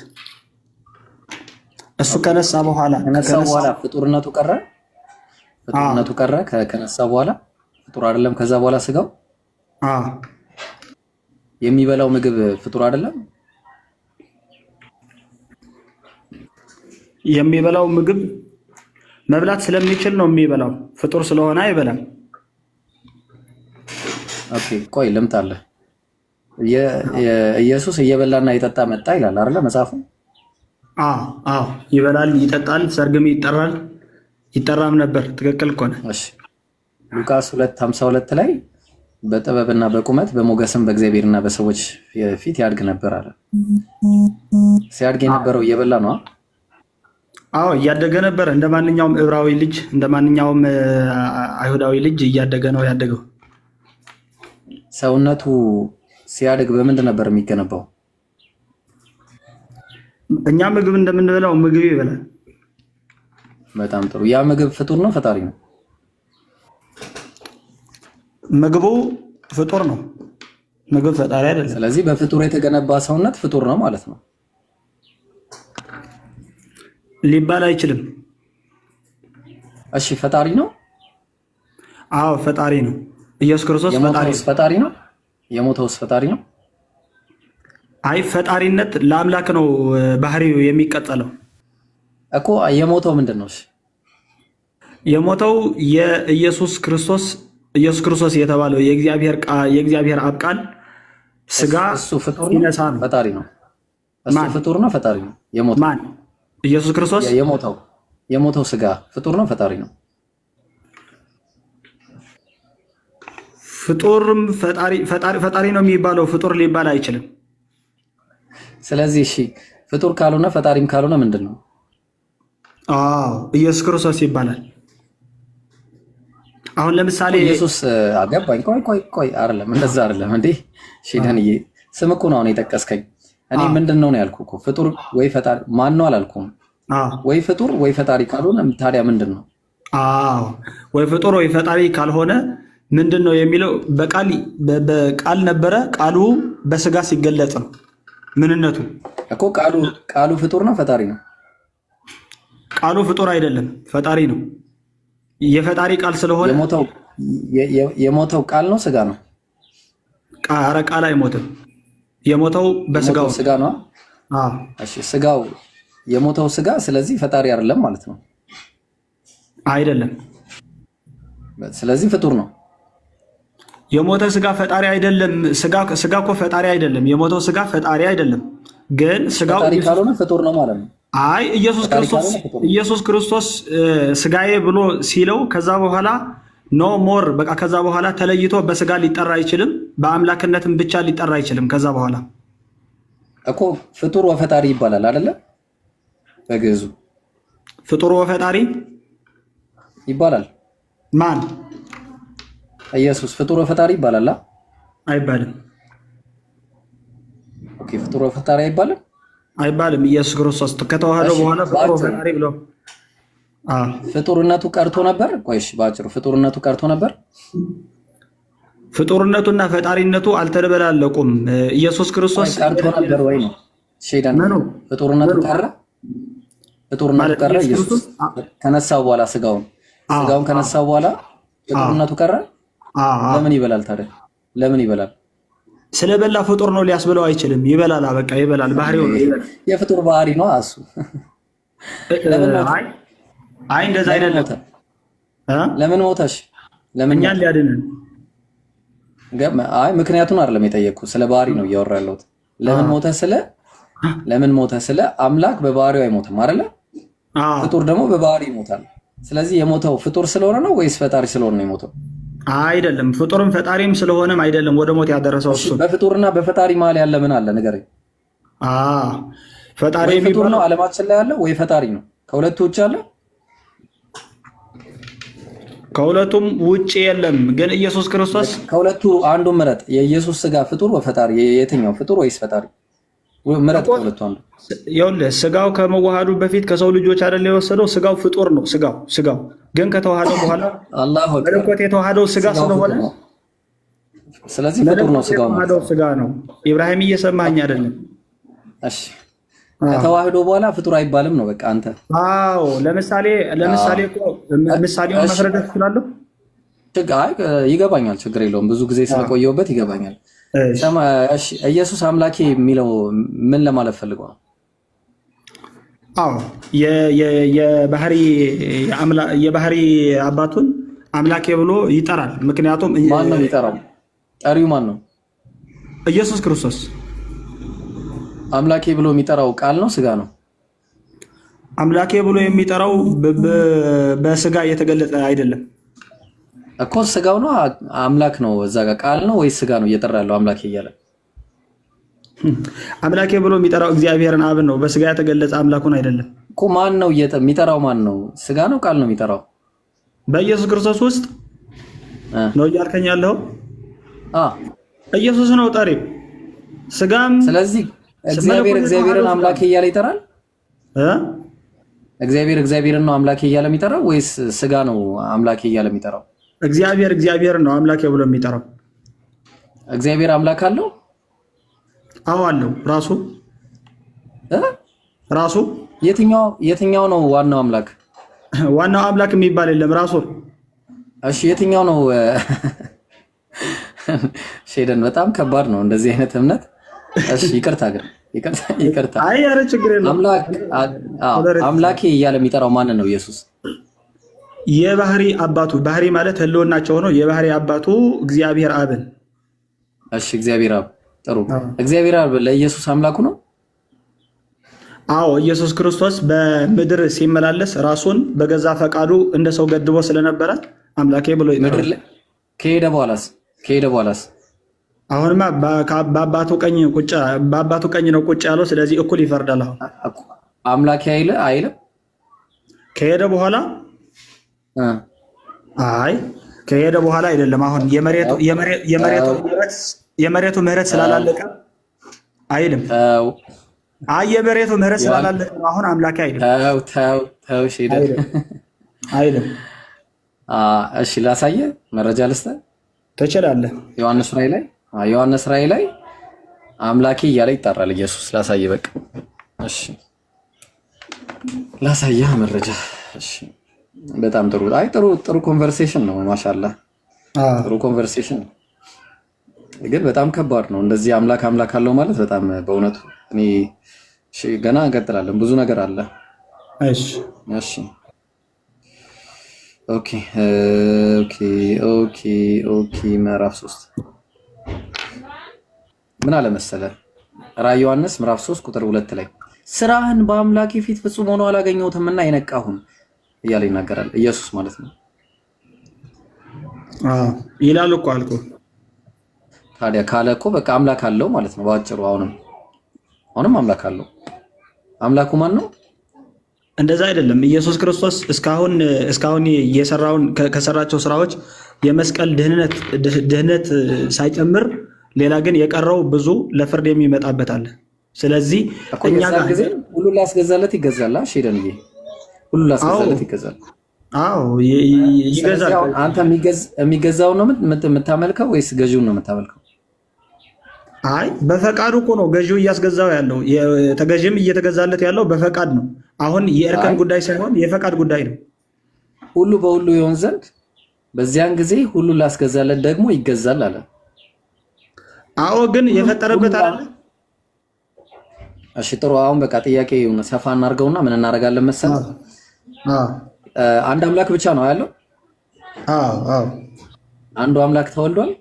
እሱ ከነሳ በኋላ ፍጡርነቱ ቀረ። ፍጡርነቱ ቀረ ከነሳ በኋላ ፍጡር አይደለም። ከዛ በኋላ ስጋው የሚበላው ምግብ ፍጡር አይደለም። የሚበላው ምግብ መብላት ስለሚችል ነው የሚበላው። ፍጡር ስለሆነ አይበላም። ኦኬ ቆይ ልምጣለህ። ኢየሱስ እየበላና እየጠጣ መጣ ይላል አይደለ መጽሐፉ? አዎ ይበላል፣ ይጠጣል፣ ሰርግም ይጠራም ነበር። ትክክል እኮ ነህ። እሺ ሉቃስ 2:52 ላይ በጥበብና በቁመት በሞገስም በእግዚአብሔርና በሰዎች ፊት ያድግ ነበር አለ። ሲያድግ የነበረው እየበላ ነው? አዎ እያደገ ነበር። እንደ ማንኛውም ዕብራዊ ልጅ፣ እንደ ማንኛውም አይሁዳዊ ልጅ እያደገ ነው ያደገው። ሰውነቱ ሲያድግ በምንድን ነበር የሚገነባው? እኛ ምግብ እንደምንበላው ምግብ ይበላል። በጣም ጥሩ። ያ ምግብ ፍጡር ነው ፈጣሪ ነው? ምግቡ ፍጡር ነው። ምግብ ፈጣሪ አይደለም። ስለዚህ በፍጡር የተገነባ ሰውነት ፍጡር ነው ማለት ነው? ሊባል አይችልም። እሺ ፈጣሪ ነው? አዎ ፈጣሪ ነው። ኢየሱስ ክርስቶስ ፈጣሪ ነው። የሞተውስ ፈጣሪ ነው? አይ ፈጣሪነት ለአምላክ ነው ባህሪው የሚቀጠለው እኮ። የሞተው ምንድን ነው? የሞተው የኢየሱስ ክርስቶስ የተባለው የእግዚአብሔር አብ ቃል ስጋ ሲነሳ ነው። ፈጣሪ ነው። እሱ ፍጡር ነው ፈጣሪ ነው? የሞተው ማን? ኢየሱስ ክርስቶስ። የሞተው ስጋ ፍጡር ነው ፈጣሪ ነው? ፍጡርም ፈጣሪ ነው የሚባለው ፍጡር ሊባል አይችልም። ስለዚህ እሺ ፍጡር ካልሆነ ፈጣሪም ካልሆነ ምንድን ነው? ኢየሱስ ክርስቶስ ይባላል። አሁን ለምሳሌ ኢየሱስ አገባኝ። ቆይ አይደለም እንደዛ አይደለም እንዴ? እሺ ደንዬ ስም እኮ ነው አሁን የጠቀስከኝ። እኔ ምንድን ነው ያልኩህ እኮ ፍጡር ወይ ፈጣሪ ማን ነው አላልኩም። ወይ ፍጡር ወይ ፈጣሪ ካልሆነ ታዲያ ምንድን ነው? ወይ ፍጡር ወይ ፈጣሪ ካልሆነ ምንድን ነው የሚለው በቃል ነበረ። ቃሉ በስጋ ሲገለጽ ነው ምንነቱ እኮ። ቃሉ ፍጡር ነው ፈጣሪ ነው? ቃሉ ፍጡር አይደለም ፈጣሪ ነው። የፈጣሪ ቃል ስለሆነ የሞተው ቃል ነው ስጋ ነው? ኧረ ቃል አይሞትም። የሞተው በስጋው ስጋ ነው። እሺ ስጋው የሞተው ስጋ ስለዚህ ፈጣሪ አይደለም ማለት ነው? አይደለም። ስለዚህ ፍጡር ነው። የሞተ ስጋ ፈጣሪ አይደለም። ስጋ እኮ ፈጣሪ አይደለም። የሞተው ስጋ ፈጣሪ አይደለም፣ ግን ስጋው ፈጣሪ ካልሆነ ፍጡር ነው ማለት ነው። አይ ኢየሱስ ክርስቶስ ስጋዬ ብሎ ሲለው ከዛ በኋላ ኖ ሞር በቃ ከዛ በኋላ ተለይቶ በስጋ ሊጠራ አይችልም፣ በአምላክነትም ብቻ ሊጠራ አይችልም። ከዛ በኋላ እኮ ፍጡር ወፈጣሪ ይባላል አይደለ? በግዕዙ ፍጡር ወፈጣሪ ይባላል። ማን? ኢየሱስ ፍጡር ወፈጣሪ ይባላል? አይባልም። ኦኬ ፍጡር ወፈጣሪ አይባልም? አይባልም። ኢየሱስ ክርስቶስ ከተዋህዶ በኋላ ፍጡር ወፈጣሪ ብሎ ፍጡርነቱ ቀርቶ ነበር? ቆይሽ ባጭሩ ፍጡርነቱ ቀርቶ ነበር? ፍጡርነቱና ፈጣሪነቱ አልተደበላለቁም። ኢየሱስ ክርስቶስ ቀርቶ ነበር ወይ ነው? ሸይጣን ፍጡርነቱ ቀረ? ፍጡርነቱ ቀረ? ኢየሱስ ከነሳው በኋላ ስጋውን ከነሳው በኋላ ፍጡርነቱ ቀረ? ለምን ይበላል ታዲያ? ለምን ይበላል? ስለበላ ፍጡር ነው ሊያስብለው አይችልም። ይበላል። በቃ ይበላል። ባህሪው ነው። የፍጡር ባህሪ ነው እሱ። አይ እንደዛ አይደለም። ለምን ሞተሽ? ለምን እኛን ሊያድነን? አይ ምክንያቱን አይደለም የጠየቅኩት፣ ስለ ባህሪ ነው እያወራ ያለሁት። ለምን ሞተ ስለ አምላክ በባህሪው አይሞትም አይደለ? ፍጡር ደግሞ በባህሪ ይሞታል። ስለዚህ የሞተው ፍጡር ስለሆነ ነው ወይስ ፈጣሪ ስለሆነ ነው የሞተው? አይደለም። ፍጡርም ፈጣሪም ስለሆነም አይደለም ወደ ሞት ያደረሰው እሱ። በፍጡርና በፈጣሪ መሀል ያለ ምን አለ ንገረኝ። ፈጣሪ ወይ ፍጡር የሚባለው ነው ዓለማችን ላይ ያለው ወይ ፈጣሪ ነው? ከሁለቱ ውጭ አለ? ከሁለቱም ውጭ የለም። ግን ኢየሱስ ክርስቶስ ከሁለቱ አንዱን ምረጥ። የኢየሱስ ስጋ ፍጡር ወይ ፈጣሪ? የትኛው ፍጡር ወይስ ፈጣሪ? ምረጥ ከሁለቱ አንዱ። ይኸውልህ ስጋው ከመዋሃዱ በፊት ከሰው ልጆች አይደል የወሰደው? ስጋው ፍጡር ነው። ስጋው ግን ከተዋሃደው በኋላ አላሁ አክበር መለኮት የተዋሃደው ስጋ ስለሆነ ስለዚህ ፍጡር ነው። ስጋው የተዋሃደው ስጋ ነው። ኢብራሂም እየሰማኸኝ አይደለም? እሺ ከተዋህዶ በኋላ ፍጡር አይባልም ነው በቃ አንተ። አዎ ለምሳሌ እኮ ምሳሌውን ማስረዳት እችላለሁ። ይገባኛል፣ ችግር የለውም። ብዙ ጊዜ ስለቆየሁበት ይገባኛል። እሺ ኢየሱስ አምላኬ የሚለው ምን ለማለት ፈልጎ ነው? አዎ የባህሪ አባቱን አምላኬ ብሎ ይጠራል። ምክንያቱም ማን ነው የሚጠራው? ጠሪው ማን ነው? ኢየሱስ ክርስቶስ። አምላኬ ብሎ የሚጠራው ቃል ነው ስጋ ነው? አምላኬ ብሎ የሚጠራው በስጋ የተገለጠ አይደለም እኮ። ስጋው ነው አምላክ ነው እዛ ጋር ቃል ነው ወይስ ስጋ ነው እየጠራ ያለው አምላኬ እያለ? አምላኬ ብሎ የሚጠራው እግዚአብሔርን አብን ነው፣ በስጋ የተገለጸ አምላኩን አይደለም እኮ። ማን ነው የሚጠራው? ማን ነው? ስጋ ነው ቃል ነው የሚጠራው? በኢየሱስ ክርስቶስ ውስጥ ነው እያልከኝ ያለው? ኢየሱስ ነው ጠሪው ስጋም። ስለዚህ እግዚአብሔርን አምላኬ እያለ ይጠራል? እግዚአብሔርን ነው አምላኬ እያለ የሚጠራው ወይስ ስጋ ነው አምላኬ እያለ የሚጠራው? እግዚአብሔር ነው አምላኬ ብሎ የሚጠራው። እግዚአብሔር አምላክ አለው? አዎ አለው። ራሱ የትኛው ነው ዋናው አምላክ? ዋናው አምላክ የሚባል የለም ራሱ። እሺ የትኛው ነው? ሼደን በጣም ከባድ ነው እንደዚህ አይነት እምነት። እሺ ይቅርታ ግን ይቅርታ። አይ ኧረ ችግር የለም። አምላኬ እያለ የሚጠራው ማንን ነው? ኢየሱስ የባህሪ አባቱ። ባህሪ ማለት ህልውናቸው ነው። የባህሪ አባቱ እግዚአብሔር አብን። እሺ እግዚአብሔር አብ። ጥሩ። እግዚአብሔር አብ ለኢየሱስ አምላኩ ነው? አዎ ኢየሱስ ክርስቶስ በምድር ሲመላለስ ራሱን በገዛ ፈቃዱ እንደ ሰው ገድቦ ስለነበረ አምላኬ ብሎ ምድር ላይ ከሄደ በኋላስ አሁንማ በአባቱ ቀኝ ነው ቁጭ ያለው። ስለዚህ እኩል ይፈርዳል። አሁን አምላኬ አይልም ከሄደ በኋላ። አይ ከሄደ በኋላ አይደለም። አሁን የመሬቱ ምህረት ስላላለቀ አይልም። የመሬቱ ምህረት ስላላለቀ አሁን አምላኬ አይልም። ተው አይልም። እሺ ላሳየ መረጃ ልስጥህ ትችላለህ። ዮሐንስ ራእይ ላይ አምላኬ እያለ ይጠራል ኢየሱስ። ላሳየ በቃ እሺ ላሳየህ መረጃ። እሺ በጣም ጥሩ። ጥሩ ኮንቨርሴሽን ነው። ማሻአላህ ጥሩ ኮንቨርሴሽን ነው። ግን በጣም ከባድ ነው እንደዚህ አምላክ አለው ማለት በጣም በእውነቱ እኔ ገና እንቀጥላለን። ብዙ ነገር አለ። እሺ ኦኬ ምዕራፍ 3 ምን አለ መሰለህ? ራዕየ ዮሐንስ ምዕራፍ 3 ቁጥር 2 ላይ ስራህን በአምላኬ ፊት ፍጹም ሆኖ አላገኘሁትምና የነቃሁን እያለ ይናገራል ኢየሱስ ማለት ነው። ይላል እኮ አልኩህ። ታዲያ ካለ እኮ በቃ አምላክ አለው ማለት ነው ባጭሩ። አሁንም አምላክ አለው። አምላኩ ማን ነው? እንደዛ አይደለም። ኢየሱስ ክርስቶስ እስካሁን ከሰራቸው ስራዎች የመስቀል ድህነት ሳይጨምር ሌላ ግን የቀረው ብዙ ለፍርድ የሚመጣበት አለ። ስለዚህ እኛ ጋር ሁሉ ላስገዛለት ይገዛል። ሼደንዬ ሁሉ ላስገዛለት ይገዛል። አዎ ይገዛል። አንተ የሚገዛው ነው የምታመልከው ወይስ ገዢውን ነው የምታመልከው? አይ በፈቃዱ እኮ ነው ገዢው እያስገዛው ያለው። ተገዥም እየተገዛለት ያለው በፈቃድ ነው። አሁን የእርከን ጉዳይ ሳይሆን የፈቃድ ጉዳይ ነው። ሁሉ በሁሉ ይሆን ዘንድ በዚያን ጊዜ ሁሉ ላስገዛለት ደግሞ ይገዛል አለ። አዎ ግን የፈጠረበት አይደል? እሺ ጥሩ። አሁን በቃ ጥያቄ ሰፋ እናድርገውና ምን እናደርጋለን መሰለህ? አንድ አምላክ ብቻ ነው ያለው? አንዱ አምላክ ተወልዷል?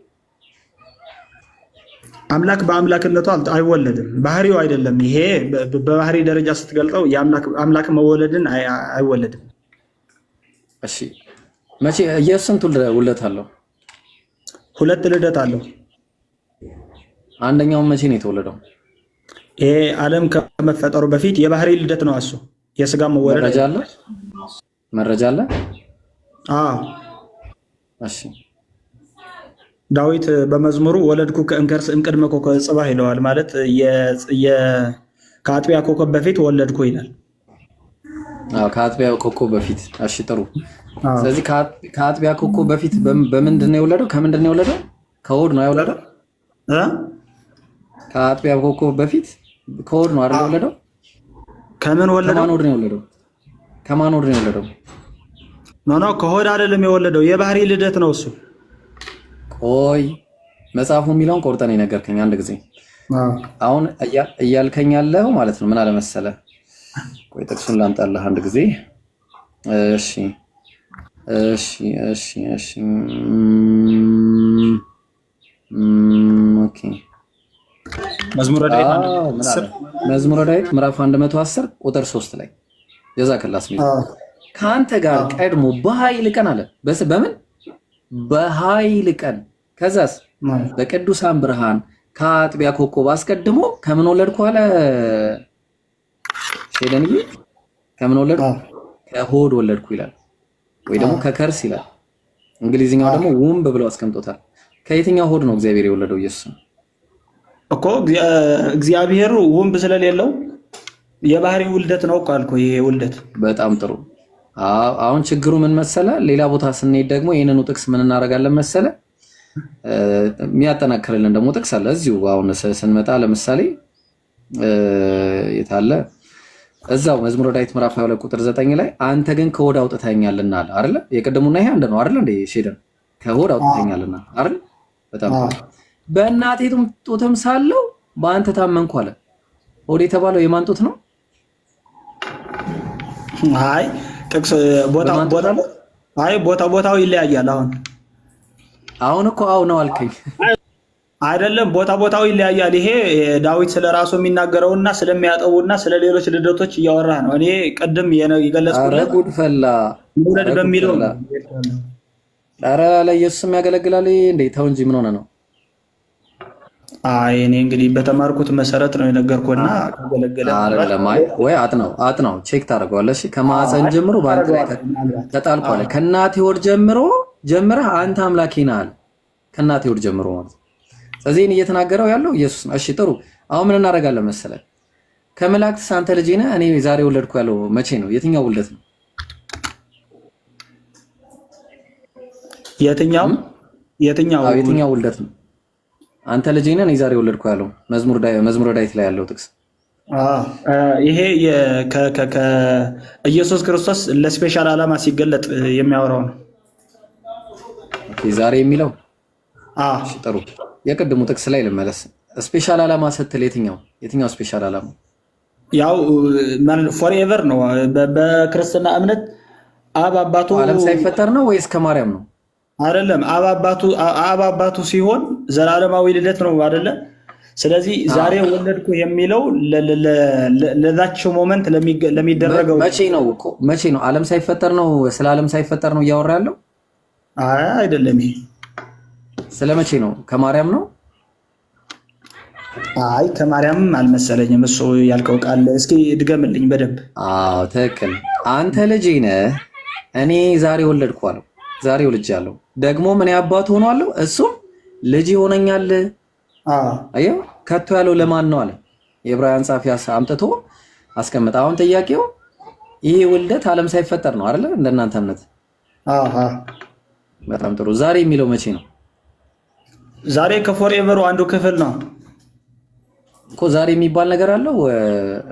አምላክ በአምላክነቱ አይወለድም። ባህሪው አይደለም ይሄ። በባህሪ ደረጃ ስትገልጠው የአምላክ መወለድን አይወለድም። እሺ መቼ የስንት ውልደት አለው? 2 ልደት አለው። አንደኛው መቼ ነው የተወለደው? ይሄ ዓለም ከመፈጠሩ በፊት የባህሪ ልደት ነው። እሱ የስጋ መወለድ መረጃ አለ። አዎ እሺ ዳዊት በመዝሙሩ ወለድኩ ከእንከርስ እምቅድመ ኮከበ ጽባህ ይለዋል። ማለት ከአጥቢያ ኮከብ በፊት ወለድኩ ይላል። ከአጥቢያ ኮከብ በፊት። እሺ ጥሩ። ስለዚህ ከአጥቢያ ኮከብ በፊት በምንድን ነው የወለደው? ከምንድን ነው የወለደው? ከሆድ ነው የወለደው። ከአጥቢያ ኮከብ በፊት ከሆድ ነው አይደል የወለደው? ከምን ወለደው? ከማን ሆድ ነው የወለደው? ከማን ሆድ ነው የወለደው? ኖ ከሆድ አይደለም የወለደው፣ የባህሪ ልደት ነው እሱ። ቆይ መጽሐፉ የሚለውን ቆርጠን የነገርከኝ አንድ ጊዜ። አሁን እያልከኝ ያለው ማለት ነው ምን አለ መሰለህ? ቆይ ጥቅሱን ላምጣልህ አንድ ጊዜ። እሺ ኦኬ። መዝሙረ ዳዊት ምዕራፍ 110 ቁጥር 3 ላይ ጀዛከላህ ስሚ ከአንተ ጋር ቀድሞ በኃይል ቀን አለ። በምን በኃይል ቀን፣ ከዛስ በቅዱሳን ብርሃን ከአጥቢያ ኮከብ አስቀድሞ ከምን ወለድኩ አለ ሼደንዬ? ከምን ወለድኩ? ከሆድ ወለድኩ ይላል፣ ወይ ደግሞ ከከርስ ይላል። እንግሊዝኛው ደግሞ ውምብ ብለው አስቀምጦታል። ከየትኛው ሆድ ነው እግዚአብሔር የወለደው ኢየሱስ እኮ? እግዚአብሔር ውምብ ስለሌለው የባህሪ ውልደት ነው እኮ አልኩህ። ይሄ ውልደት በጣም ጥሩ። አሁን ችግሩ ምን መሰለ? ሌላ ቦታ ስንሄድ ደግሞ ይሄንኑ ጥቅስ ምን እናደርጋለን መሰለ? የሚያጠናክርልን ደግሞ ጥቅስ አለ እዚሁ። አሁን ስንመጣ ለምሳሌ የታለ እዛው መዝሙረ ዳዊት ምዕራፍ 22 ቁጥር 9 ላይ አንተ ግን ከሆድ አውጥተኸኛልና አለ አይደል? የቅድሙና ይሄ አንድ ነው አይደል? እንደ ሼደን ከሆድ አውጥተኸኛልና አይደል? በጣም በእናቴ ጡትም ሳለው በአንተ ታመንኩ አለ። ሆድ የተባለው የማን ጡት ነው? አይ ጥቅስ ቦታው ይለያያል። አሁን እኮ አው ነው አልከኝ አይደለም? ቦታው ይለያያል። ይሄ ዳዊት ስለራሱ የሚናገረውና ስለሚያጠቡና ስለሌሎች ልደቶች እያወራ ነው። እኔ ቅድም የገለጽኩት ጉድ ፈላ ውለድ በሚለው ኧረ ለኢየሱስም ያገለግላል እንዴ? ተው እንጂ ምን ሆነ ነው? አይ እኔ እንግዲህ በተማርኩት መሰረት ነው የነገርኩህና ካገለገለ አይደለም። አይ ወይ አጥናው ቼክ ታደርገዋለህ። እሺ ከማህፀን ጀምሮ በአንተ ላይ ተጣልኳል። ከእናቴ ወር ጀምረህ አንተ አምላኬ ነህ አለ። ከእናቴ ወር ጀምሮ ማለት ነው። ስለዚህ እየተናገረው ያለው ኢየሱስ ነው። እሺ ጥሩ። አሁን ምን እናደርጋለን መሰለህ? ከመላእክት አንተ ልጄ ነህ እኔ ዛሬ ወለድኩ ያለው መቼ ነው? የትኛው ውልደት ነው? የትኛው ውልደት ነው? አንተ ልጄ ነህ እኔ ዛሬ ወለድኩ ያለው መዝሙረ ዳዊት ላይ ያለው ጥቅስ ይሄ ከኢየሱስ ክርስቶስ ለስፔሻል ዓላማ ሲገለጥ የሚያወራው ነው። ኦኬ ዛሬ የሚለው እሺ ጥሩ። የቅድሙ ጥቅስ ላይ ልመለስ። ስፔሻል ዓላማ ስትል የትኛው ስፔሻል ዓላማ? ያው ፎርኤቨር ነው። በክርስትና እምነት አብ አባቱ ዓለም ሳይፈጠር ነው ወይስ ከማርያም ነው? አይደለም አብ አባቱ ሲሆን ዘላለማዊ ልደት ነው አይደለ? ስለዚህ ዛሬ ወለድኩ የሚለው ለዛቸው ሞመንት ለሚደረገው መቼ ነው? ዓለም ሳይፈጠር ነው። ስለ ዓለም ሳይፈጠር ነው እያወራ ያለው አይደለም። ይሄ ስለ መቼ ነው? ከማርያም ነው? አይ ከማርያምም አልመሰለኝም። እሱ ያልከው ቃል እስኪ ድገምልኝ በደንብ። አዎ ትክክል። አንተ ልጄ ነህ እኔ ዛሬ ወለድኩ አለው። ዛሬ ወልጃለሁ ደግሞ ምን አባቱ ሆኗለሁ እሱም ልጅ ይሆነኛል። አየው ከቶ ያለው ለማን ነው አለ። የዕብራውያን ጻፊ አምጥቶ አስቀምጣ። አሁን ጥያቄው ይሄ ውልደት ዓለም ሳይፈጠር ነው አይደለ? እንደናንተ እምነት። በጣም ጥሩ። ዛሬ የሚለው መቼ ነው? ዛሬ ከፎርኤቨሩ አንዱ ክፍል ነው እኮ ዛሬ የሚባል ነገር አለው።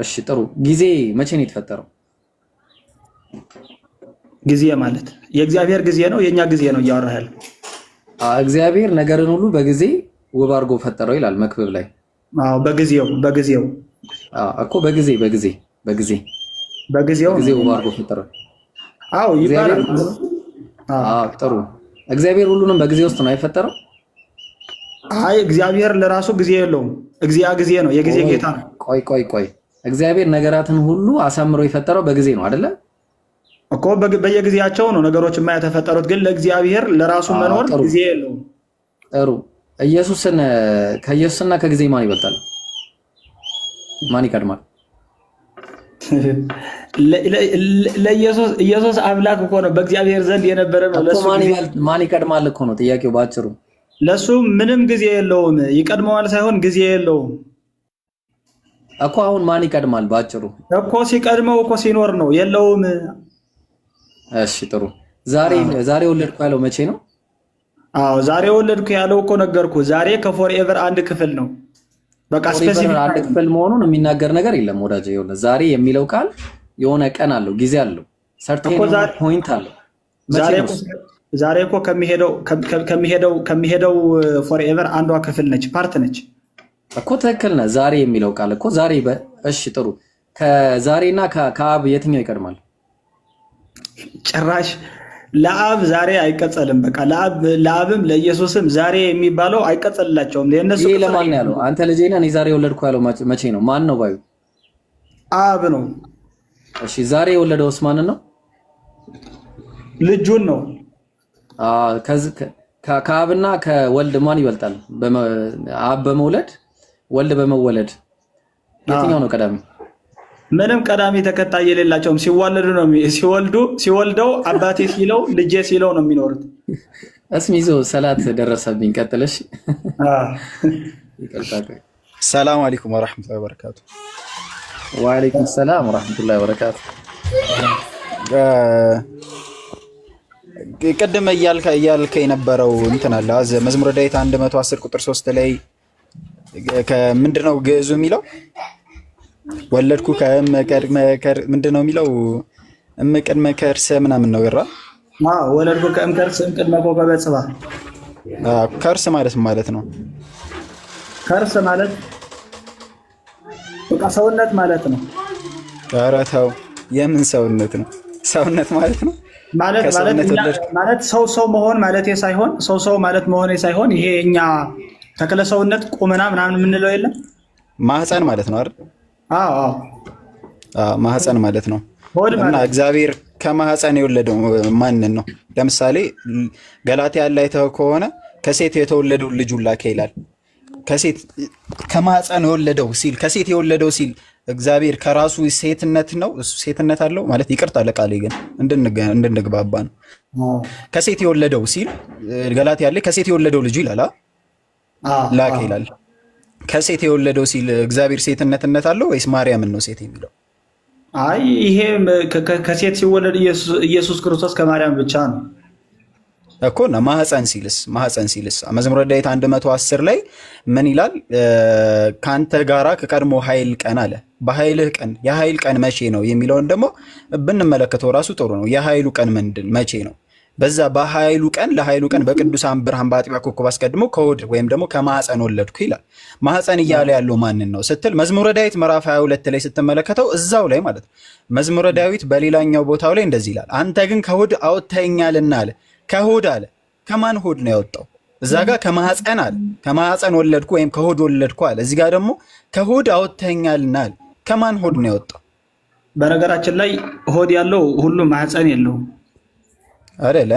እሺ ጥሩ። ጊዜ መቼ ነው የተፈጠረው? ጊዜ ማለት የእግዚአብሔር ጊዜ ነው የኛ ጊዜ ነው እያወራህ ያለው። እግዚአብሔር ነገርን ሁሉ በጊዜ ውብ አድርጎ ፈጠረው ይላል መክብብ ላይ። አዎ በጊዜው እኮ በጊዜው ውብ አድርጎ ፈጠረው። አዎ ይባላል። ጥሩ። እግዚአብሔር ሁሉንም በጊዜ ውስጥ ነው የፈጠረው? አይ እግዚአብሔር ለራሱ ጊዜ የለውም። ጊዜ ነው፣ የጊዜ ጌታ ነው። ቆይ እግዚአብሔር ነገራትን ሁሉ አሳምሮ የፈጠረው በጊዜ ነው አይደለ? እኮ በየጊዜያቸው ነው ነገሮች የተፈጠሩት፣ ግን ለእግዚአብሔር ለራሱ መኖር ጊዜ የለውም። ጥሩ። ከኢየሱስና ከጊዜ ማን ይበልጣል? ማን ይቀድማል? ኢየሱስ አምላክ እኮ ነው፣ በእግዚአብሔር ዘንድ የነበረ ነው። ለሱ ማን ይቀድማል እኮ ነው ጥያቄው ባጭሩ። ለሱ ምንም ጊዜ የለውም። ይቀድመዋል ሳይሆን ጊዜ የለውም እኮ። አሁን ማን ይቀድማል ባጭሩ እኮ? ሲቀድመው እኮ ሲኖር ነው። የለውም። እሺ ጥሩ። ዛሬ ወለድኩ ያለው መቼ ነው? አዎ ዛሬ ወለድኩ ያለው እኮ ነገርኩ። ዛሬ ከፎርኤቨር አንድ ክፍል ነው። በቃ ስፔሲፊክ አንድ ክፍል መሆኑን የሚናገር ነገር የለም ወዳጄ። ይኸውልህ ዛሬ የሚለው ቃል የሆነ ቀን አለው፣ ጊዜ አለው፣ ሰርቴን ፖይንት አለው። ዛሬ እኮ ከሚሄደው ፎርኤቨር አንዷ ክፍል ነች፣ ፓርት ነች እኮ። ትክክል ነህ። ዛሬ የሚለው ቃል እኮ ዛሬ እሺ ጥሩ። ከዛሬና ከአብ የትኛው ይቀድማል? ጭራሽ ለአብ ዛሬ አይቀጸልም። በቃ ለአብም ለኢየሱስም ዛሬ የሚባለው አይቀጸልላቸውም። ለነሱ ይሄ ለማን ነው ያለው? አንተ ልጄ ነህ እኔ ዛሬ ወለድኩ ያለው መቼ ነው? ማን ነው ባዩ? አብ ነው። እሺ ዛሬ የወለደውስ ማንን ነው? ልጁን ነው። ከአብና ከወልድ ማን ይበልጣል? አብ በመውለድ ወልድ በመወለድ የትኛው ነው ቀዳሚ? ምንም ቀዳሚ ተከታይ የሌላቸውም። ሲዋለዱ ነው ሲወልደው አባቴ ሲለው ልጄ ሲለው ነው የሚኖሩት። እስሚዞ ሰላት ደረሰብኝ። ቀጥለሽ። ሰላም አለይኩም ወራህመቱላሂ ወበረካቱ። ወአለይኩም ሰላም ወራህመቱላሂ ወበረካቱ። ቅድም እያልከ የነበረው እንትን አለ መዝሙረ ዳዊት 110 ቁጥር 3 ላይ ከምንድነው ግዕዙ የሚለው? ወለድኩ ምንድነው የሚለው? እምቅድመ ከርሰ ምናምን ነው ገራ? ወለድኩ ከእምከርስ እምቅድመ ኮከበ ጽባህ። ከርስ ማለት ነው። ከርስ ማለት በቃ ሰውነት ማለት ነው። ኧረ ተው፣ የምን ሰውነት ነው? ሰውነት ማለት ነው ማለት ሰው መሆን ማለት ሳይሆን ሰው ማለት መሆን ሳይሆን ይሄ እኛ ተክለ ሰውነት ቁመና ምናምን የምንለው የለም። ማህፀን ማለት ነው አይደል? አዎ ማህፀን ማለት ነው። እና እግዚአብሔር ከማህፀን የወለደው ማንን ነው? ለምሳሌ ገላትያ ላይ አይተኸው ከሆነ ከሴት የተወለደው ልጁን ላከ ይላል። ከማህፀን የወለደው ሲል ከሴት የወለደው ሲል እግዚአብሔር ከራሱ ሴትነት ነው፣ እሱ ሴትነት አለው ማለት ይቅርታ ለቃሌ ግን እንድንግባባ ነው። ከሴት የወለደው ሲል ገላትያ ላይ ከሴት የወለደው ልጁ ይላል ላከ ይላል። ከሴት የወለደው ሲል እግዚአብሔር ሴትነትነት አለው ወይስ ማርያምን ነው ሴት የሚለው? አይ ይሄ ከሴት ሲወለድ ኢየሱስ ክርስቶስ ከማርያም ብቻ ነው እኮ ነው። ማህፀን ሲልስ መዝሙረ ዳዊት 110 ላይ ምን ይላል? ካንተ ጋራ ከቀድሞ ኃይል ቀን አለ። በኃይልህ ቀን፣ የኃይል ቀን መቼ ነው የሚለውን ደግሞ ብንመለከተው ራሱ ጥሩ ነው። የኃይሉ ቀን መቼ ነው? በዛ በኃይሉ ቀን ለኃይሉ ቀን በቅዱሳን ብርሃን በአጥቢያ ኮከብ አስቀድሞ ከሆድ ወይም ደግሞ ከማህፀን ወለድኩ ይላል። ማህፀን እያለ ያለው ማንን ነው ስትል መዝሙረ ዳዊት ምዕራፍ 22 ላይ ስትመለከተው እዛው ላይ ማለት ነው። መዝሙረ ዳዊት በሌላኛው ቦታው ላይ እንደዚህ ይላል፣ አንተ ግን ከሆድ አውጥተኸኛልና አለ። ከሆድ አለ። ከማን ሆድ ነው ያወጣው? እዛ ጋር ከማህፀን አለ። ከማህፀን ወለድኩ ወይም ከሆድ ወለድኩ አለ። እዚህ ጋር ደግሞ ከሆድ አውጥተኸኛልና አለ። ከማን ሆድ ነው ያወጣው? በነገራችን ላይ ሆድ ያለው ሁሉ ማህፀን የለውም አይደል?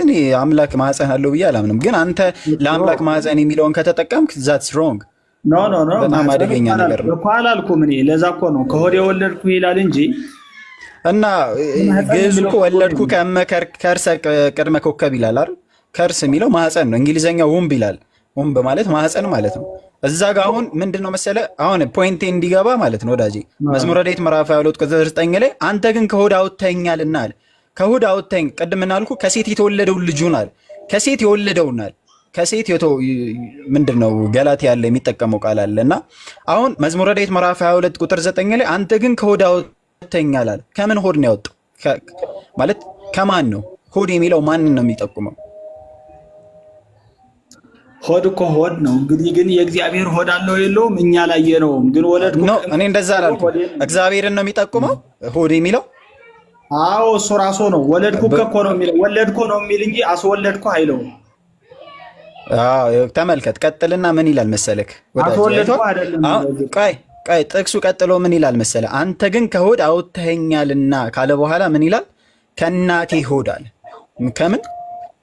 እኔ አምላክ ማህፀን አለው ብዬ አላምንም። ግን አንተ ለአምላክ ማህፀን የሚለውን ከተጠቀምክ ዛትስ ሮንግ። ኖ በጣም አደገኛ ነገር ነው እኮ አላልኩም እኔ። ለዛ እኮ ነው ከሆድ የወለድኩ ይላል እንጂ እና ግዕዙ እኮ ወለድኩ ከርሰ ቅድመ ኮከብ ይላል አይደል? ከርስ የሚለው ማህፀን ነው። እንግሊዘኛው ውምብ ይላል። ውምብ ማለት ማህፀን ማለት ነው። እዛ ጋር አሁን ምንድነው መሰለ አሁን ፖይንቴ እንዲገባ ማለት ነው ወዳጄ መዝሙረ ዳዊት ምዕራፍ 22 ቁጥር 9 ላይ አንተ ግን ከሆድ አውጥተኸኛልና አለ። ከሆድ አውጥተኸኝ ቅድም እናልኩ ከሴት የተወለደው ልጁን አለ። ከሴት የወለደውናል ከሴት ምንድነው ገላትያ ያለ የሚጠቀመው ቃል አለና አሁን መዝሙረ ዳዊት ምዕራፍ 22 ቁጥር 9 ላይ አንተ ግን ከሆድ አውጥተኸኛል አለ። ከምን ሆድ ነው ያወጣው? ማለት ከማን ነው? ሆድ የሚለው ማንን ነው የሚጠቁመው? ሆድ እኮ ሆድ ነው እንግዲህ። ግን የእግዚአብሔር ሆድ አለው የለውም እኛ አላየነውም። ግን ወለድኩ ነው። እኔ እንደዛ አላልኩም። እግዚአብሔርን ነው የሚጠቁመው ሆድ የሚለው። አዎ እሱ ራሱ ነው። ወለድኩ እኮ ነው የሚለው። ወለድኩ ነው የሚል እንጂ አስወለድኩ አይለውም። አዎ ተመልከት። ቀጥልና ምን ይላል መሰለክ? አስወለድኩ አይደለም። ቆይ ጥቅሱ ቀጥሎ ምን ይላል መሰለ? አንተ ግን ከሆድ አውጥተኸኛልና ካለ በኋላ ምን ይላል? ከእናቴ ሆድ አለ። ከምን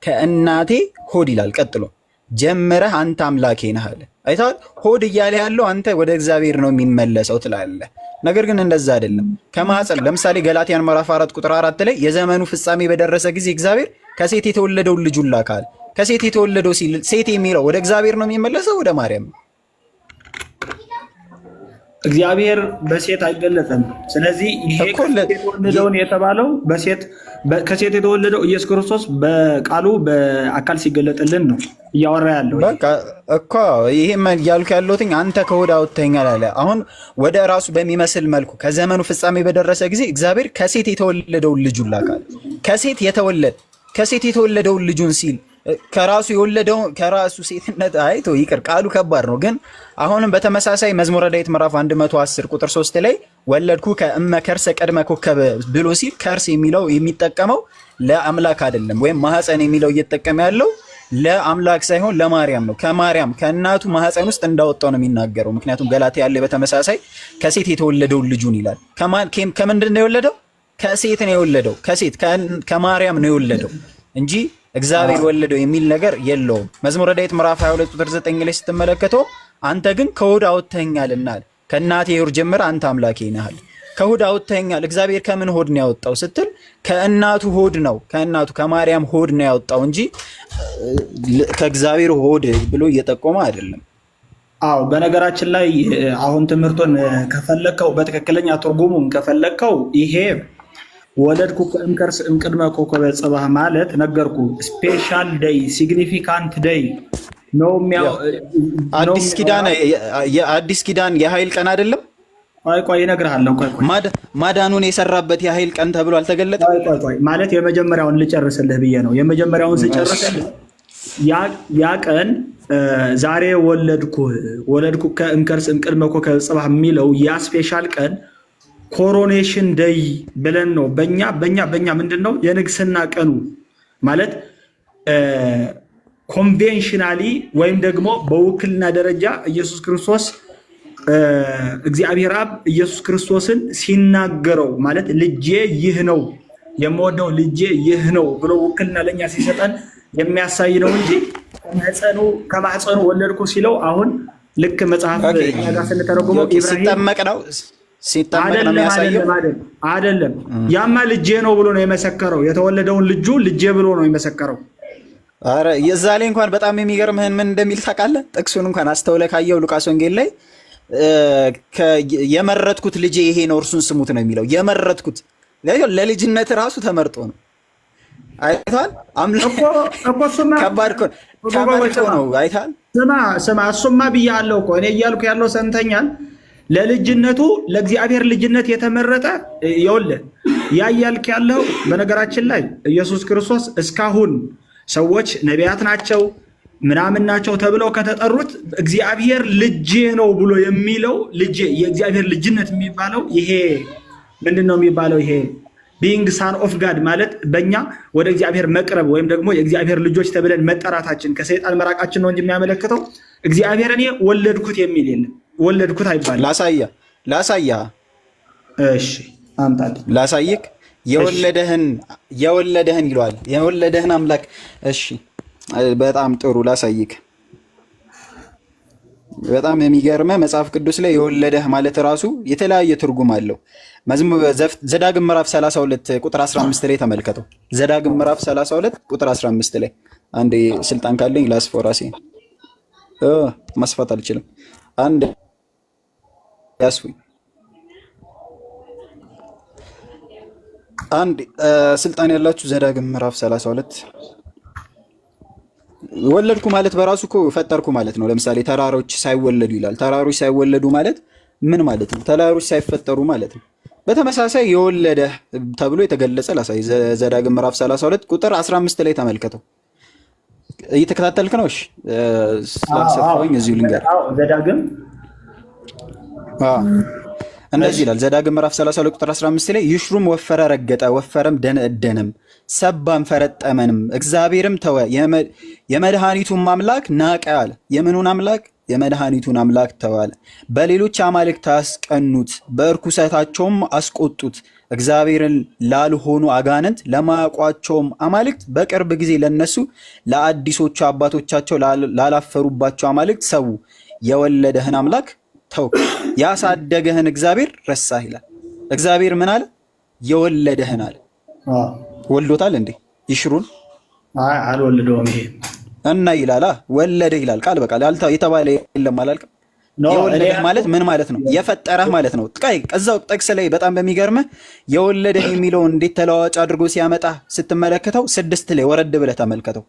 ከእናቴ ሆድ ይላል። ቀጥሎ ጀምረህ አንተ አምላኬ ነህ አለ። አይተሃል? ሆድ እያለ ያለው አንተ ወደ እግዚአብሔር ነው የሚመለሰው ትላለህ። ነገር ግን እንደዛ አይደለም። ከማህፀን ለምሳሌ ገላትያን ምዕራፍ 4 ቁጥር 4 ላይ የዘመኑ ፍጻሜ በደረሰ ጊዜ እግዚአብሔር ከሴት የተወለደውን ልጁን ላከ አለ። ከሴት የተወለደው ሲል ሴት የሚለው ወደ እግዚአብሔር ነው የሚመለሰው ወደ ማርያም? እግዚአብሔር በሴት አይገለጽም። ስለዚህ ይሄ ከሴት የተወለደውን የተባለው ከሴት የተወለደው ኢየሱስ ክርስቶስ በቃሉ በአካል ሲገለጥልን ነው እያወራ ያለው። በቃ እኮ ይሄም እያልኩ ያለሁት አንተ ከሆድ አውጥተኸኛል አለ። አሁን ወደ ራሱ በሚመስል መልኩ ከዘመኑ ፍጻሜ በደረሰ ጊዜ እግዚአብሔር ከሴት የተወለደውን ልጁን ላከ። ከሴት የተወለደውን ልጁን ሲል ከራሱ የወለደው ከራሱ ሴትነት አይቶ ይቅር፣ ቃሉ ከባድ ነው። ግን አሁንም በተመሳሳይ መዝሙረ ዳዊት ምዕራፍ 110 ቁጥር 3 ላይ ወለድኩ ከእመ ከርሰ ቀድመ ኮከብ ብሎ ሲል ከርስ የሚለው የሚጠቀመው ለአምላክ አይደለም፣ ወይም ማህፀን የሚለው እየተጠቀመ ያለው ለአምላክ ሳይሆን ለማርያም ነው። ከማርያም ከእናቱ ማህፀን ውስጥ እንዳወጣው ነው የሚናገረው። ምክንያቱም ገላትያ ያለ በተመሳሳይ ከሴት የተወለደውን ልጁን ይላል። ከምንድን ነው የወለደው? ከሴት ነው የወለደው። ከማርያም ነው የወለደው እንጂ እግዚአብሔር ወለደው የሚል ነገር የለውም። መዝሙረ ዳዊት ምዕራፍ 22 ቁጥር 9 ላይ ስትመለከተው አንተ ግን ከሆድ አውጥተኸኛልና ከእናቴ ሆድ ጀምረህ አንተ አምላኬ ነህ። ከሆድ አውጥተኸኛል። እግዚአብሔር ከምን ሆድ ነው ያወጣው ስትል ከእናቱ ሆድ ነው፣ ከእናቱ ከማርያም ሆድ ነው ያወጣው እንጂ ከእግዚአብሔር ሆድ ብሎ እየጠቆመ አይደለም። አዎ፣ በነገራችን ላይ አሁን ትምህርቱን ከፈለከው በትክክለኛ ትርጉሙን ከፈለከው ይሄ ወለድኩ ከእምከርስ እምቅድመ ኮከበ ጽባህ ማለት ነገርኩ ስፔሻል ዴይ ሲግኒፊካንት ዴይ ነው። አዲስ ኪዳን የኃይል ቀን አይደለም። ቆይ እነግርሃለሁ። ማዳኑን የሰራበት የኃይል ቀን ተብሎ አልተገለጠም። ቆይ ማለት የመጀመሪያውን ልጨርስልህ ብዬ ነው። የመጀመሪያውን ስጨርስልህ ያ ቀን ዛሬ ወለድኩ ከእምከርስ እምቅድመ ኮከበ ጽባህ የሚለው ያ ስፔሻል ቀን ኮሮኔሽን ደይ ብለን ነው። በእኛ ምንድን ነው የንግስና ቀኑ ማለት ኮንቬንሽናሊ ወይም ደግሞ በውክልና ደረጃ ኢየሱስ ክርስቶስ እግዚአብሔር አብ ኢየሱስ ክርስቶስን ሲናገረው ማለት ልጄ ይህ ነው የምወደው ልጄ ይህ ነው ብሎ ውክልና ለእኛ ሲሰጠን የሚያሳይ ነው እንጂ ከማህፀኑ ወለድኩ ሲለው አሁን ልክ መጽሐፍ ጋር ስንተረጉመው ሲጠመቅ ነው አይደለም። ያማ ልጄ ነው ብሎ ነው የመሰከረው። የተወለደውን ልጁ ልጄ ብሎ ነው የመሰከረው። አረ የዛ ላይ እንኳን በጣም የሚገርምህን ምን እንደሚል ታውቃለህ? ጥቅሱን እንኳን አስተውለህ ካየው ሉቃስ ወንጌል ላይ የመረጥኩት ልጄ ይሄ ነው እርሱን ስሙት ነው የሚለው። የመረጥኩት ለልጅነት ራሱ ተመርጦ ነው። አይታል አምላክ ከባድ ነው። አይታል ስማ እሱማ ብያለሁ እኮ እኔ እያልኩ ያለው ሰምተኛል። ለልጅነቱ ለእግዚአብሔር ልጅነት የተመረጠ ይኸውልህ ያ እያልክ ያለው በነገራችን ላይ ኢየሱስ ክርስቶስ እስካሁን ሰዎች ነቢያት ናቸው ምናምን ናቸው ተብለው ከተጠሩት እግዚአብሔር ልጄ ነው ብሎ የሚለው ልጄ የእግዚአብሔር ልጅነት የሚባለው ይሄ ምንድን ነው የሚባለው? ይሄ ቢንግ ሳን ኦፍ ጋድ ማለት በእኛ ወደ እግዚአብሔር መቅረብ ወይም ደግሞ የእግዚአብሔር ልጆች ተብለን መጠራታችን ከሰይጣን መራቃችን ነው እንጂ የሚያመለክተው እግዚአብሔር እኔ ወለድኩት የሚል የለም። ወለድኩት አይባልም። ላሳያ እሺ አምጣልኝ ላሳይክ። የወለደህን ይለዋል። የወለደህን አምላክ። እሺ በጣም ጥሩ ላሳይክ። በጣም የሚገርመ መጽሐፍ ቅዱስ ላይ የወለደህ ማለት ራሱ የተለያየ ትርጉም አለው። ዘዳግም ምዕራፍ 32 ቁጥር 15 ላይ ተመልከተው። ዘዳግም ምዕራፍ 32 ቁጥር 15 ላይ አንዴ ስልጣን ካለኝ ላስፈው ራሴ ማስፋት አልችልም። አንድ ያስፉኝ አንድ ስልጣን ያላችሁ ዘዳግም ምዕራፍ 32 ወለድኩ ማለት በራሱ እኮ ፈጠርኩ ማለት ነው። ለምሳሌ ተራሮች ሳይወለዱ ይላል። ተራሮች ሳይወለዱ ማለት ምን ማለት ነው? ተራሮች ሳይፈጠሩ ማለት ነው። በተመሳሳይ የወለደ ተብሎ የተገለጸ ላሳይ። ዘዳግም ምዕራፍ 32 ቁጥር 15 ላይ ተመልከተው። እየተከታተልክ ነው? እሺ ስላሰፋኝ እዚሁ ልንገር። ዘዳግም እንደዚህ ይላል። ዘዳግም ምዕራፍ 32 ቁጥር 15 ላይ ይሽሩም ወፈረ ረገጠ፣ ወፈረም ደነደነም፣ ሰባም ፈረጠመንም፣ እግዚአብሔርም ተወ፣ የመድኃኒቱን አምላክ ናቀ አለ። የምኑን አምላክ? የመድኃኒቱን አምላክ ተዋለ። በሌሎች አማልክት አስቀኑት፣ በእርኩሰታቸውም አስቆጡት፣ እግዚአብሔርን ላልሆኑ አጋንንት ለማያውቋቸውም አማልክት በቅርብ ጊዜ ለነሱ ለአዲሶቹ አባቶቻቸው ላላፈሩባቸው አማልክት ሰው የወለደህን አምላክ ተውክ፣ ያሳደገህን እግዚአብሔር ረሳህ ይላል። እግዚአብሔር ምን አለ? የወለደህን አለ። ወልዶታል እንዴ? ይሽሩን አልወለደውም ይሄ እና ይላል ወለደ ይላል ቃል በቃል የተባለ የለም አላልክም? የወለደህ ማለት ምን ማለት ነው? የፈጠረህ ማለት ነው። እዛው ጥቅስ ላይ በጣም በሚገርምህ የወለደህ የሚለውን እንዴት ተለዋዋጭ አድርጎ ሲያመጣ ስትመለከተው 6 ላይ ወረድ ብለህ ተመልከተው።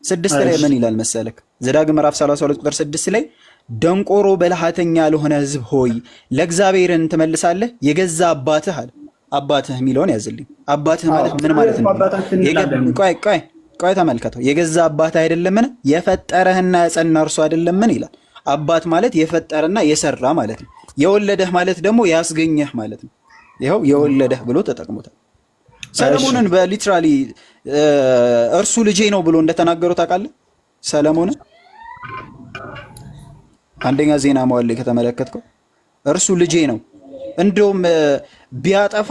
6 ላይ ምን ይላል መሰለክ? ዘዳግም ምዕራፍ 32 ቁጥር 6 ላይ ደንቆሮ በልሃተኛ ለሆነ ሕዝብ ሆይ ለእግዚአብሔርን ትመልሳለህ የገዛ አባትህ አለ። አባትህ የሚለውን ያዝልኝ። አባትህ ማለት ምን ማለት ነው? ቆይ ተመልከተው። የገዛ አባትህ አይደለምን? የፈጠረህና ያጸና እርሱ አይደለምን ይላል። አባት ማለት የፈጠረና የሰራ ማለት ነው። የወለደህ ማለት ደግሞ ያስገኘህ ማለት ነው። ይኸው የወለደህ ብሎ ተጠቅሞታል። ሰለሞንን በሊትራሊ እርሱ ልጄ ነው ብሎ እንደተናገሩ ታውቃለህ? ሰለሞንን አንደኛ ዜና መዋዕል ላይ ከተመለከትከው እርሱ ልጄ ነው፣ እንደውም ቢያጠፋ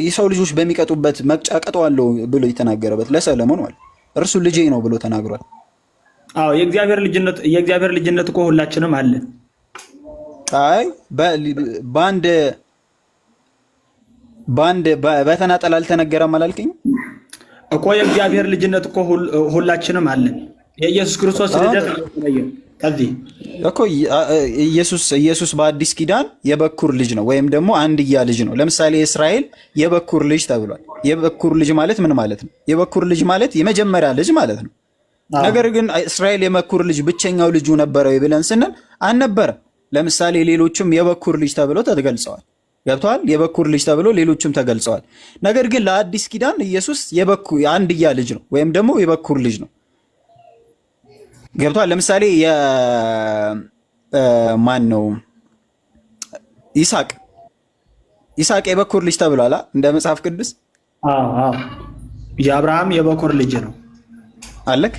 የሰው ልጆች በሚቀጡበት መቅጫ ቀጠዋለሁ ብሎ የተናገረበት ለሰለሞን ማለት እርሱ ልጄ ነው ብሎ ተናግሯል። አዎ የእግዚአብሔር ልጅነት እኮ ሁላችንም አለ። አይ በአንድ በተናጠል አልተነገረም አላልከኝ እኮ? የእግዚአብሔር ልጅነት እኮ ሁላችንም አለን። የኢየሱስ ክርስቶስ ልደት ከዚህ እኮ ኢየሱስ በአዲስ ኪዳን የበኩር ልጅ ነው ወይም ደግሞ አንድያ ልጅ ነው። ለምሳሌ እስራኤል የበኩር ልጅ ተብሏል። የበኩር ልጅ ማለት ምን ማለት ነው? የበኩር ልጅ ማለት የመጀመሪያ ልጅ ማለት ነው። ነገር ግን እስራኤል የበኩር ልጅ ብቸኛው ልጁ ነበረ ብለን ስንል አልነበረም። ለምሳሌ ሌሎችም የበኩር ልጅ ተብለው ተገልጸዋል። ገብተዋል? የበኩር ልጅ ተብለው ሌሎችም ተገልጸዋል። ነገር ግን ለአዲስ ኪዳን ኢየሱስ አንድያ ልጅ ነው ወይም ደግሞ የበኩር ልጅ ነው። ገብተዋል? ለምሳሌ ማን ነው? ይስሐቅ የበኩር ልጅ ተብሏል እንደ መጽሐፍ ቅዱስ። የአብርሃም የበኩር ልጅ ነው አለክ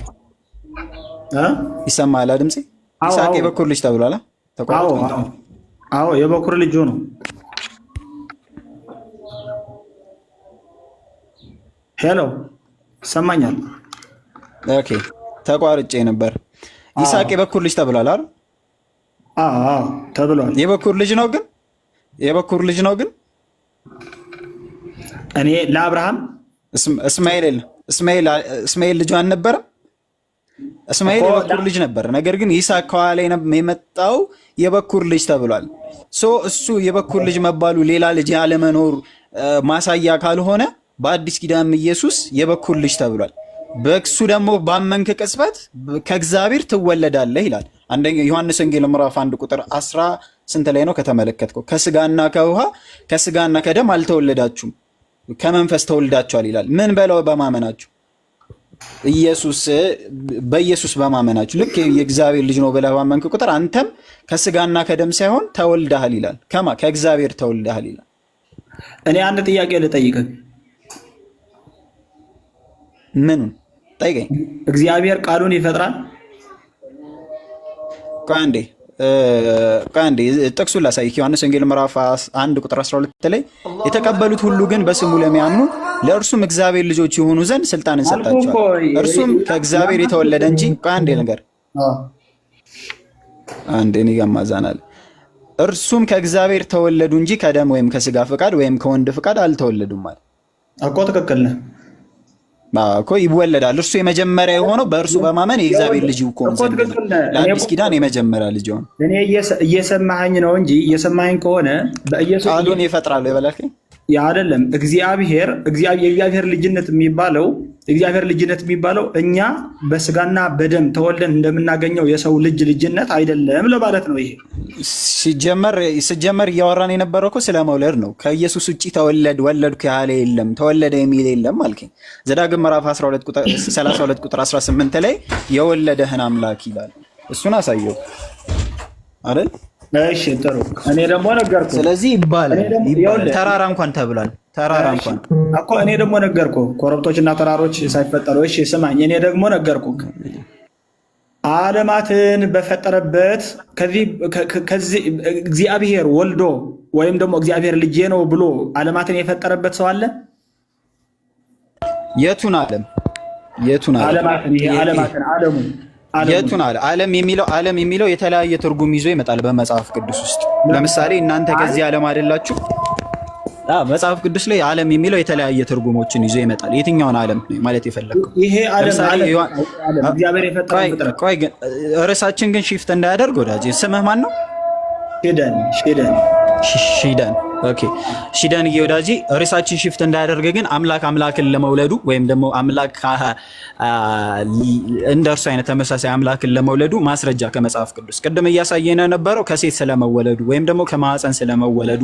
ይሰማል ድምጼ? ይስሐቅ የበኩር ልጅ ተብሏል። አዎ የበኩር ልጁ ነው። ሄሎ ይሰማኛል? ኦኬ ተቋርጬ ነበር። ይስሐቅ የበኩር ልጅ ተብሏል አይደል? አዎ ተብሏል። የበኩር ልጅ ነው ግን እኔ ለአብርሃም እስማኤል ልጁ አልነበረም? እስማኤል የበኩር ልጅ ነበር። ነገር ግን ይስሐቅ ከኋላ የመጣው የበኩር ልጅ ተብሏል። እሱ የበኩር ልጅ መባሉ ሌላ ልጅ ያለመኖር ማሳያ ካልሆነ በአዲስ ኪዳን ኢየሱስ የበኩር ልጅ ተብሏል። በእሱ ደግሞ ባመንክ ቅጽበት ከእግዚአብሔር ትወለዳለህ ይላል። አንደኛ ዮሐንስ ወንጌል ምዕራፍ 1 ቁጥር 10 ስንት ላይ ነው ከተመለከትከው? ከስጋና ከውሃ ከስጋና ከደም አልተወለዳችሁም ከመንፈስ ተወልዳችኋል ይላል። ምን በለው? በማመናችሁ በኢየሱስ በማመናችሁ ልክ የእግዚአብሔር ልጅ ነው ብለህ ባመንክ ቁጥር አንተም ከስጋና ከደም ሳይሆን ተወልደሃል ይላል። ከእግዚአብሔር ተወልደሃል ይላል። እኔ አንድ ጥያቄ ልጠይቅህ። ምኑን ጠይቀኝ። እግዚአብሔር ቃሉን ይፈጥራል? ቆይ አንዴ ጥቅሱን ላሳይህ። ዮሐንስ ወንጌል ምዕራፍ 1 ቁጥር 12 ላይ የተቀበሉት ሁሉ ግን በስሙ ለሚያምኑ ለእርሱም እግዚአብሔር ልጆች የሆኑ ዘንድ ስልጣንን ሰጣቸዋል። እርሱም ከእግዚአብሔር የተወለደ እንጂ አንዴ ነገር አንዴ እኔ ጋር ማዛናል። እርሱም ከእግዚአብሔር ተወለዱ እንጂ ከደም ወይም ከስጋ ፍቃድ ወይም ከወንድ ፍቃድ አልተወለዱም ማለት እኮ ትክክል ነህ እኮ ይወለዳል። እርሱ የመጀመሪያ የሆነው በእርሱ በማመን የእግዚአብሔር ልጅ ይኮን ዘንድ ለአዲስ ኪዳን የመጀመሪያ ልጅ ሆነ። እኔ እየሰማኸኝ ነው እንጂ እየሰማኸኝ ከሆነ በኢየሱስ ቃሉን ይፈጥራል ይበላልከኝ አይደለም። የእግዚአብሔር ልጅነት የሚባለው እኛ በስጋና በደም ተወልደን እንደምናገኘው የሰው ልጅነት አይደለም ለማለት ነው። ይሄ ሲጀመር እያወራን የነበረው እኮ ስለ መውለድ ነው። ከኢየሱስ ውጭ ወለድኩ ያለ የለም፣ ተወለደ የሚል የለም አልከኝ። ዘዳግም ምዕራፍ 32 ቁጥር 18 ላይ የወለደህን አምላክ ይላል። እሱን አሳየው አይደል? እሺ ጥሩ። እኔ ደግሞ ነገርኩህ። ስለዚህ ይባላል ተራራ እንኳን ተብሏል። ተራራ እንኳን እኮ እኔ ደግሞ ነገርኩህ፣ ኮረብቶችና ተራሮች ሳይፈጠሩ። እሺ ስማኝ፣ እኔ ደግሞ ነገርኩህ። ዓለማትን በፈጠረበት ከዚህ እግዚአብሔር ወልዶ ወይም ደግሞ እግዚአብሔር ልጄ ነው ብሎ ዓለማትን የፈጠረበት ሰው አለ? የቱን ዓለም? የቱን ዓለም? የቱን ዓለም የሚለው የተለያየ ትርጉም ይዞ ይመጣል በመጽሐፍ ቅዱስ ውስጥ። ለምሳሌ እናንተ ከዚህ ዓለም አይደላችሁ። መጽሐፍ ቅዱስ ላይ ዓለም የሚለው የተለያየ ትርጉሞችን ይዞ ይመጣል። የትኛውን ዓለም ማለት የፈለግከው? ይሄ እግዚአብሔር የፈጠረው። ቆይ ግን ርዕሳችን ግን ሺፍት እንዳያደርግ ወዳጅ፣ ስምህ ማን ነው? ሺደን። ኦኬ ሺደን ወዳጅ፣ ርዕሳችን ሺፍት እንዳያደርግ ግን አምላክን ለመውለዱ ወይም ደግሞ አምላክ እንደ እርሱ አይነት ተመሳሳይ አምላክን ለመውለዱ ማስረጃ ከመጽሐፍ ቅዱስ ቅድም እያሳየን የነበረው ከሴት ስለመወለዱ ወይም ደግሞ ከማህፀን ስለመወለዱ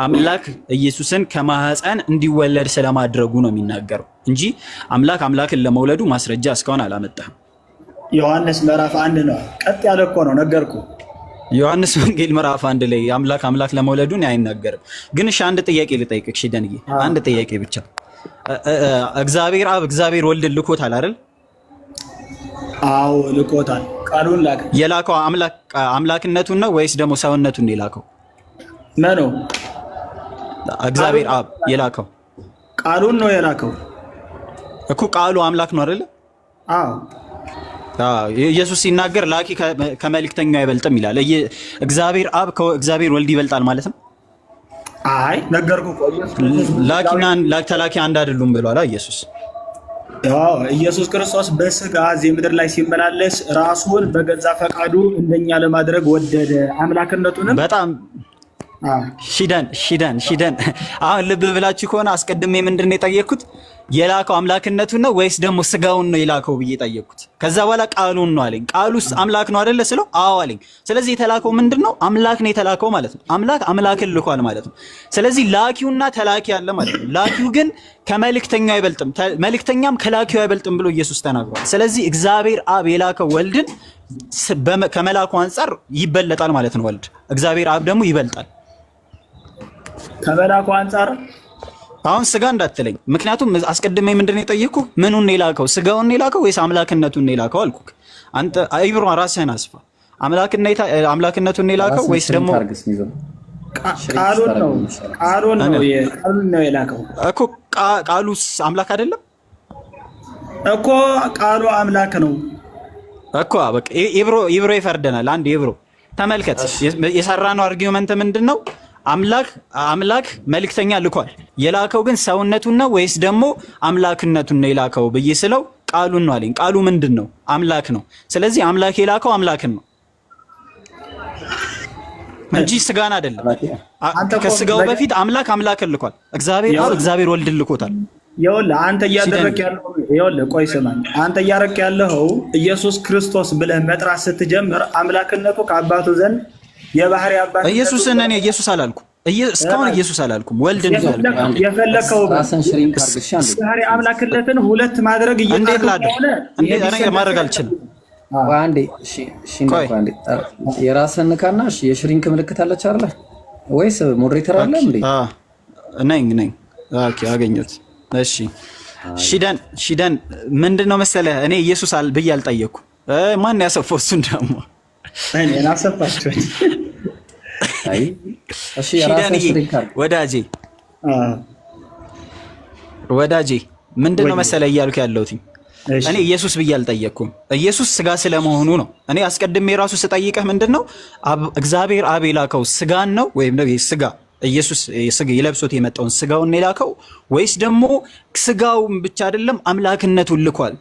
አምላክ ኢየሱስን ከማህፀን እንዲወለድ ስለማድረጉ ነው የሚናገረው እንጂ አምላክን ለመውለዱ ማስረጃ እስካሁን አላመጣም። ዮሐንስ ምዕራፍ 1 ነው። ቀጥ ያለ እኮ ነው ነገርኩ። ዮሐንስ ወንጌል ምዕራፍ 1 ላይ አምላክ ለመውለዱን አይናገርም። ግን እሺ አንድ ጥያቄ ልጠይቅህ ሺደንዬ፣ አንድ ጥያቄ ብቻ። እግዚአብሔር አብ እግዚአብሔር ወልድ ልኮታል አይደል? አዎ ልኮታል። ቃሉን ላከ። የላከው አምላክነቱን ነው ወይስ ደግሞ ሰውነቱን የላከው? ማን ነው? እግዚአብሔር አብ የላከው ቃሉን ነው የላከው እኮ። ቃሉ አምላክ ነው አይደል? አዎ ኢየሱስ ሲናገር ላኪ ከመልእክተኛው አይበልጥም ይላል። እግዚአብሔር አብ ከእግዚአብሔር ወልድ ይበልጣል ማለት ነው? አይ ነገርኩ እኮ ላኪና ተላኪ አንድ አይደሉም ብሏል ኢየሱስ። ኢየሱስ ክርስቶስ በስጋ እዚህ ምድር ላይ ሲመላለስ ራሱን በገዛ ፈቃዱ እንደኛ ለማድረግ ወደደ። አምላክነቱንም በጣም ሺደን አሁን ልብ ብላችሁ ከሆነ አስቀድሜ ምንድን ነው የጠየቅኩት? የላከው አምላክነቱን ነው ወይስ ደግሞ ስጋውን ነው የላከው ብዬ ጠየቅኩት። ከዛ በኋላ ቃሉን ነው አለኝ። ቃሉስ አምላክ ነው አይደለ ስለው አዎ አለኝ። ስለዚህ የተላከው ምንድን ነው? አምላክ ነው የተላከው ማለት ነው። አምላክን ልኳል ማለት ነው። ስለዚህ ላኪውና ተላኪ አለ ማለት ነው። ላኪው ግን ከመልእክተኛው አይበልጥም፣ መልእክተኛም ከላኪው አይበልጥም ብሎ ኢየሱስ ተናግሯል። ስለዚህ እግዚአብሔር አብ የላከው ወልድን ከመላኩ አንጻር ይበለጣል ማለት ነው። ወልድ እግዚአብሔር አብ ደግሞ ይበልጣል ከመላኩ አንጻር። አሁን ስጋ እንዳትለኝ፣ ምክንያቱም አስቀድሜ ምንድን ነው የጠየቅኩ? ምኑን የላከው? ስጋውን የላከው ወይስ አምላክነቱን የላከው አልኩ። አንተ አይብሮ ራስህን አስፋ። አምላክነቱን የላከው ወይስ ደግሞ ቃሉን ነው የላከው እኮ። ቃሉስ አምላክ አይደለም እኮ። ቃሉ አምላክ ነው እኮ። በቃ ኢብሮ ይፈርደናል። አንድ ኢብሮ ተመልከት። የሰራነው አርጊውመንት ምንድን ነው? አምላክ መልእክተኛ ልኳል። የላከው ግን ሰውነቱን ነው ወይስ ደግሞ አምላክነቱን ነው የላከው ብዬ ስለው ቃሉን ነው አለኝ። ቃሉ ምንድን ነው? አምላክ ነው። ስለዚህ አምላክ የላከው አምላክን ነው እንጂ ስጋን አይደለም። ከስጋው በፊት አምላክን ልኳል። እግዚአብሔር አብ እግዚአብሔር ወልድን ልኮታል። ይኸውልህ አንተ እያደረክ ያለው ቆይ ስማኝ። አንተ እያደረክ ያለው ኢየሱስ ክርስቶስ ብለህ መጥራት ስትጀምር አምላክነቱ ከአባቱ ዘንድ የባህሪ አባት ኢየሱስን እኔ ኢየሱስ አላልኩም። እስካሁን ኢየሱስ አላልኩም። ወልድ ነው ያልኩት። የፈለከው ባህሪ አምላክነትን ሁለት ማድረግ እንዴት ማድረግ አልችልም። አንዴ አንዴ የራስህን ንካና የሽሪንክ ምልክት አለች አይደል? ወይስ ሞዴሬተር አለ እንዴ? ነኝ። ኦኬ አገኘሁት። እሺ ሺደን ምንድነው መሰለህ፣ እኔ ኢየሱስ ብዬ አልጠየኩም። ማን ያሰፋው? እሱን ደግሞ እኔ አሰፋችሁ። አይ እሺ የራስህን ሽሪንክ ወዳጄ ምንድነው መሰለህ እያልኩ ያለሁት እኔ ኢየሱስ ብዬ አልጠየቅኩም። ኢየሱስ ስጋ ስለመሆኑ ነው። እኔ አስቀድሜ ራሱ ስጠይቅህ ምንድነው እግዚአብሔር አብ የላከው ስጋን ነው ወይም ነው ስጋ ኢየሱስ የለብሶት የመጣውን ስጋውን የላከው ወይስ ደግሞ ስጋውን ብቻ አይደለም አምላክነቱን ልኳል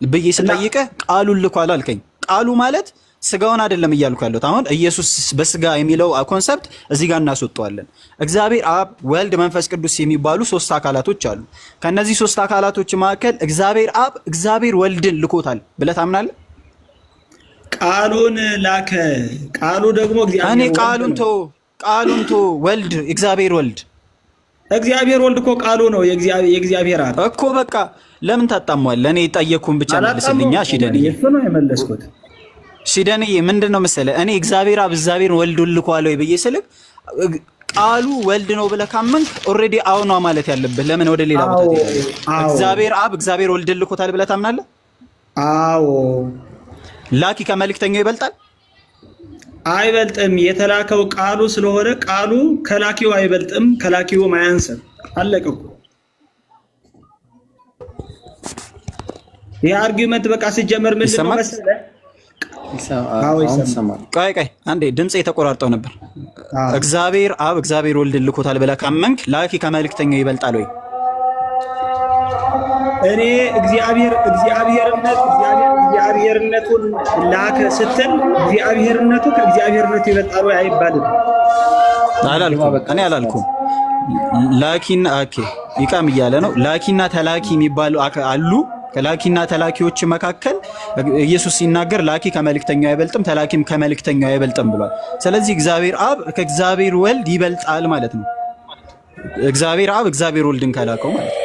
ብዬ ስጠይቅህ ቃሉን ልኳል አልከኝ። ቃሉ ማለት ስጋውን አይደለም እያልኩ ያለሁት። አሁን ኢየሱስ በስጋ የሚለው ኮንሰፕት እዚህ ጋር እናስወጣዋለን። እግዚአብሔር አብ፣ ወልድ፣ መንፈስ ቅዱስ የሚባሉ ሶስት አካላቶች አሉ። ከነዚህ ሶስት አካላቶች መካከል እግዚአብሔር አብ እግዚአብሔር ወልድን ልኮታል ብለህ ታምናለህ? ቃሉን ላከ። ቃሉ ደግሞ እኔ ቃሉን ቶ ወልድ እግዚአብሔር ወልድ እኮ ቃሉ ነው የእግዚአብሔር አብ እኮ። በቃ ለምን ታጣመዋለህ? እኔ ጠየቅኩን ብቻ መልስልኛ። ሺደንዬ ምንድን ነው መሰለህ፣ እኔ እግዚአብሔር አብ እግዚአብሔር ወልዱን ልኳል ወይ ብዬ ስልክ ቃሉ ወልድ ነው ብለህ ካመንክ ኦልሬዲ አሁን ነው ማለት ያለብህ። ለምን ወደ ሌላ ቦታ ትሄዳለህ? እግዚአብሔር አብ እግዚአብሔር ወልድን ልኮታል ብለህ ታምናለህ? አዎ ላኪ ከመልእክተኛው ይበልጣል? አይበልጥም። የተላከው ቃሉ ስለሆነ ቃሉ ከላኪው አይበልጥም፣ ከላኪውም አያንስም። አለቀ እኮ። ይህ አርጊውመንት በቃ ሲጀመር ምንድን ነው መሰለህ? ቆይ አንዴ ድምፅ የተቆራርጠው ነበር። እግዚአብሔር አብ እግዚአብሔር ወልድ ልኮታል ብለህ ካመንክ ላኪ ከመልእክተኛው ይበልጣል ወይ? እኔ እግዚአብሔርነቱን ላከ ስትል እግዚአብሔርነቱ ከእግዚአብሔርነቱ ይበልጣል ወይ አይባልም። እኔ አላልኩም። ላኪና ይቃም እያለ ነው። ላኪና ተላኪ የሚባሉ አሉ። ከላኪና ተላኪዎች መካከል ኢየሱስ ሲናገር ላኪ ከመልእክተኛው አይበልጥም፣ ተላኪም ከመልእክተኛው አይበልጥም ብሏል። ስለዚህ እግዚአብሔር አብ ከእግዚአብሔር ወልድ ይበልጣል ማለት ነው። እግዚአብሔር አብ እግዚአብሔር ወልድን ከላከው ማለት ነው።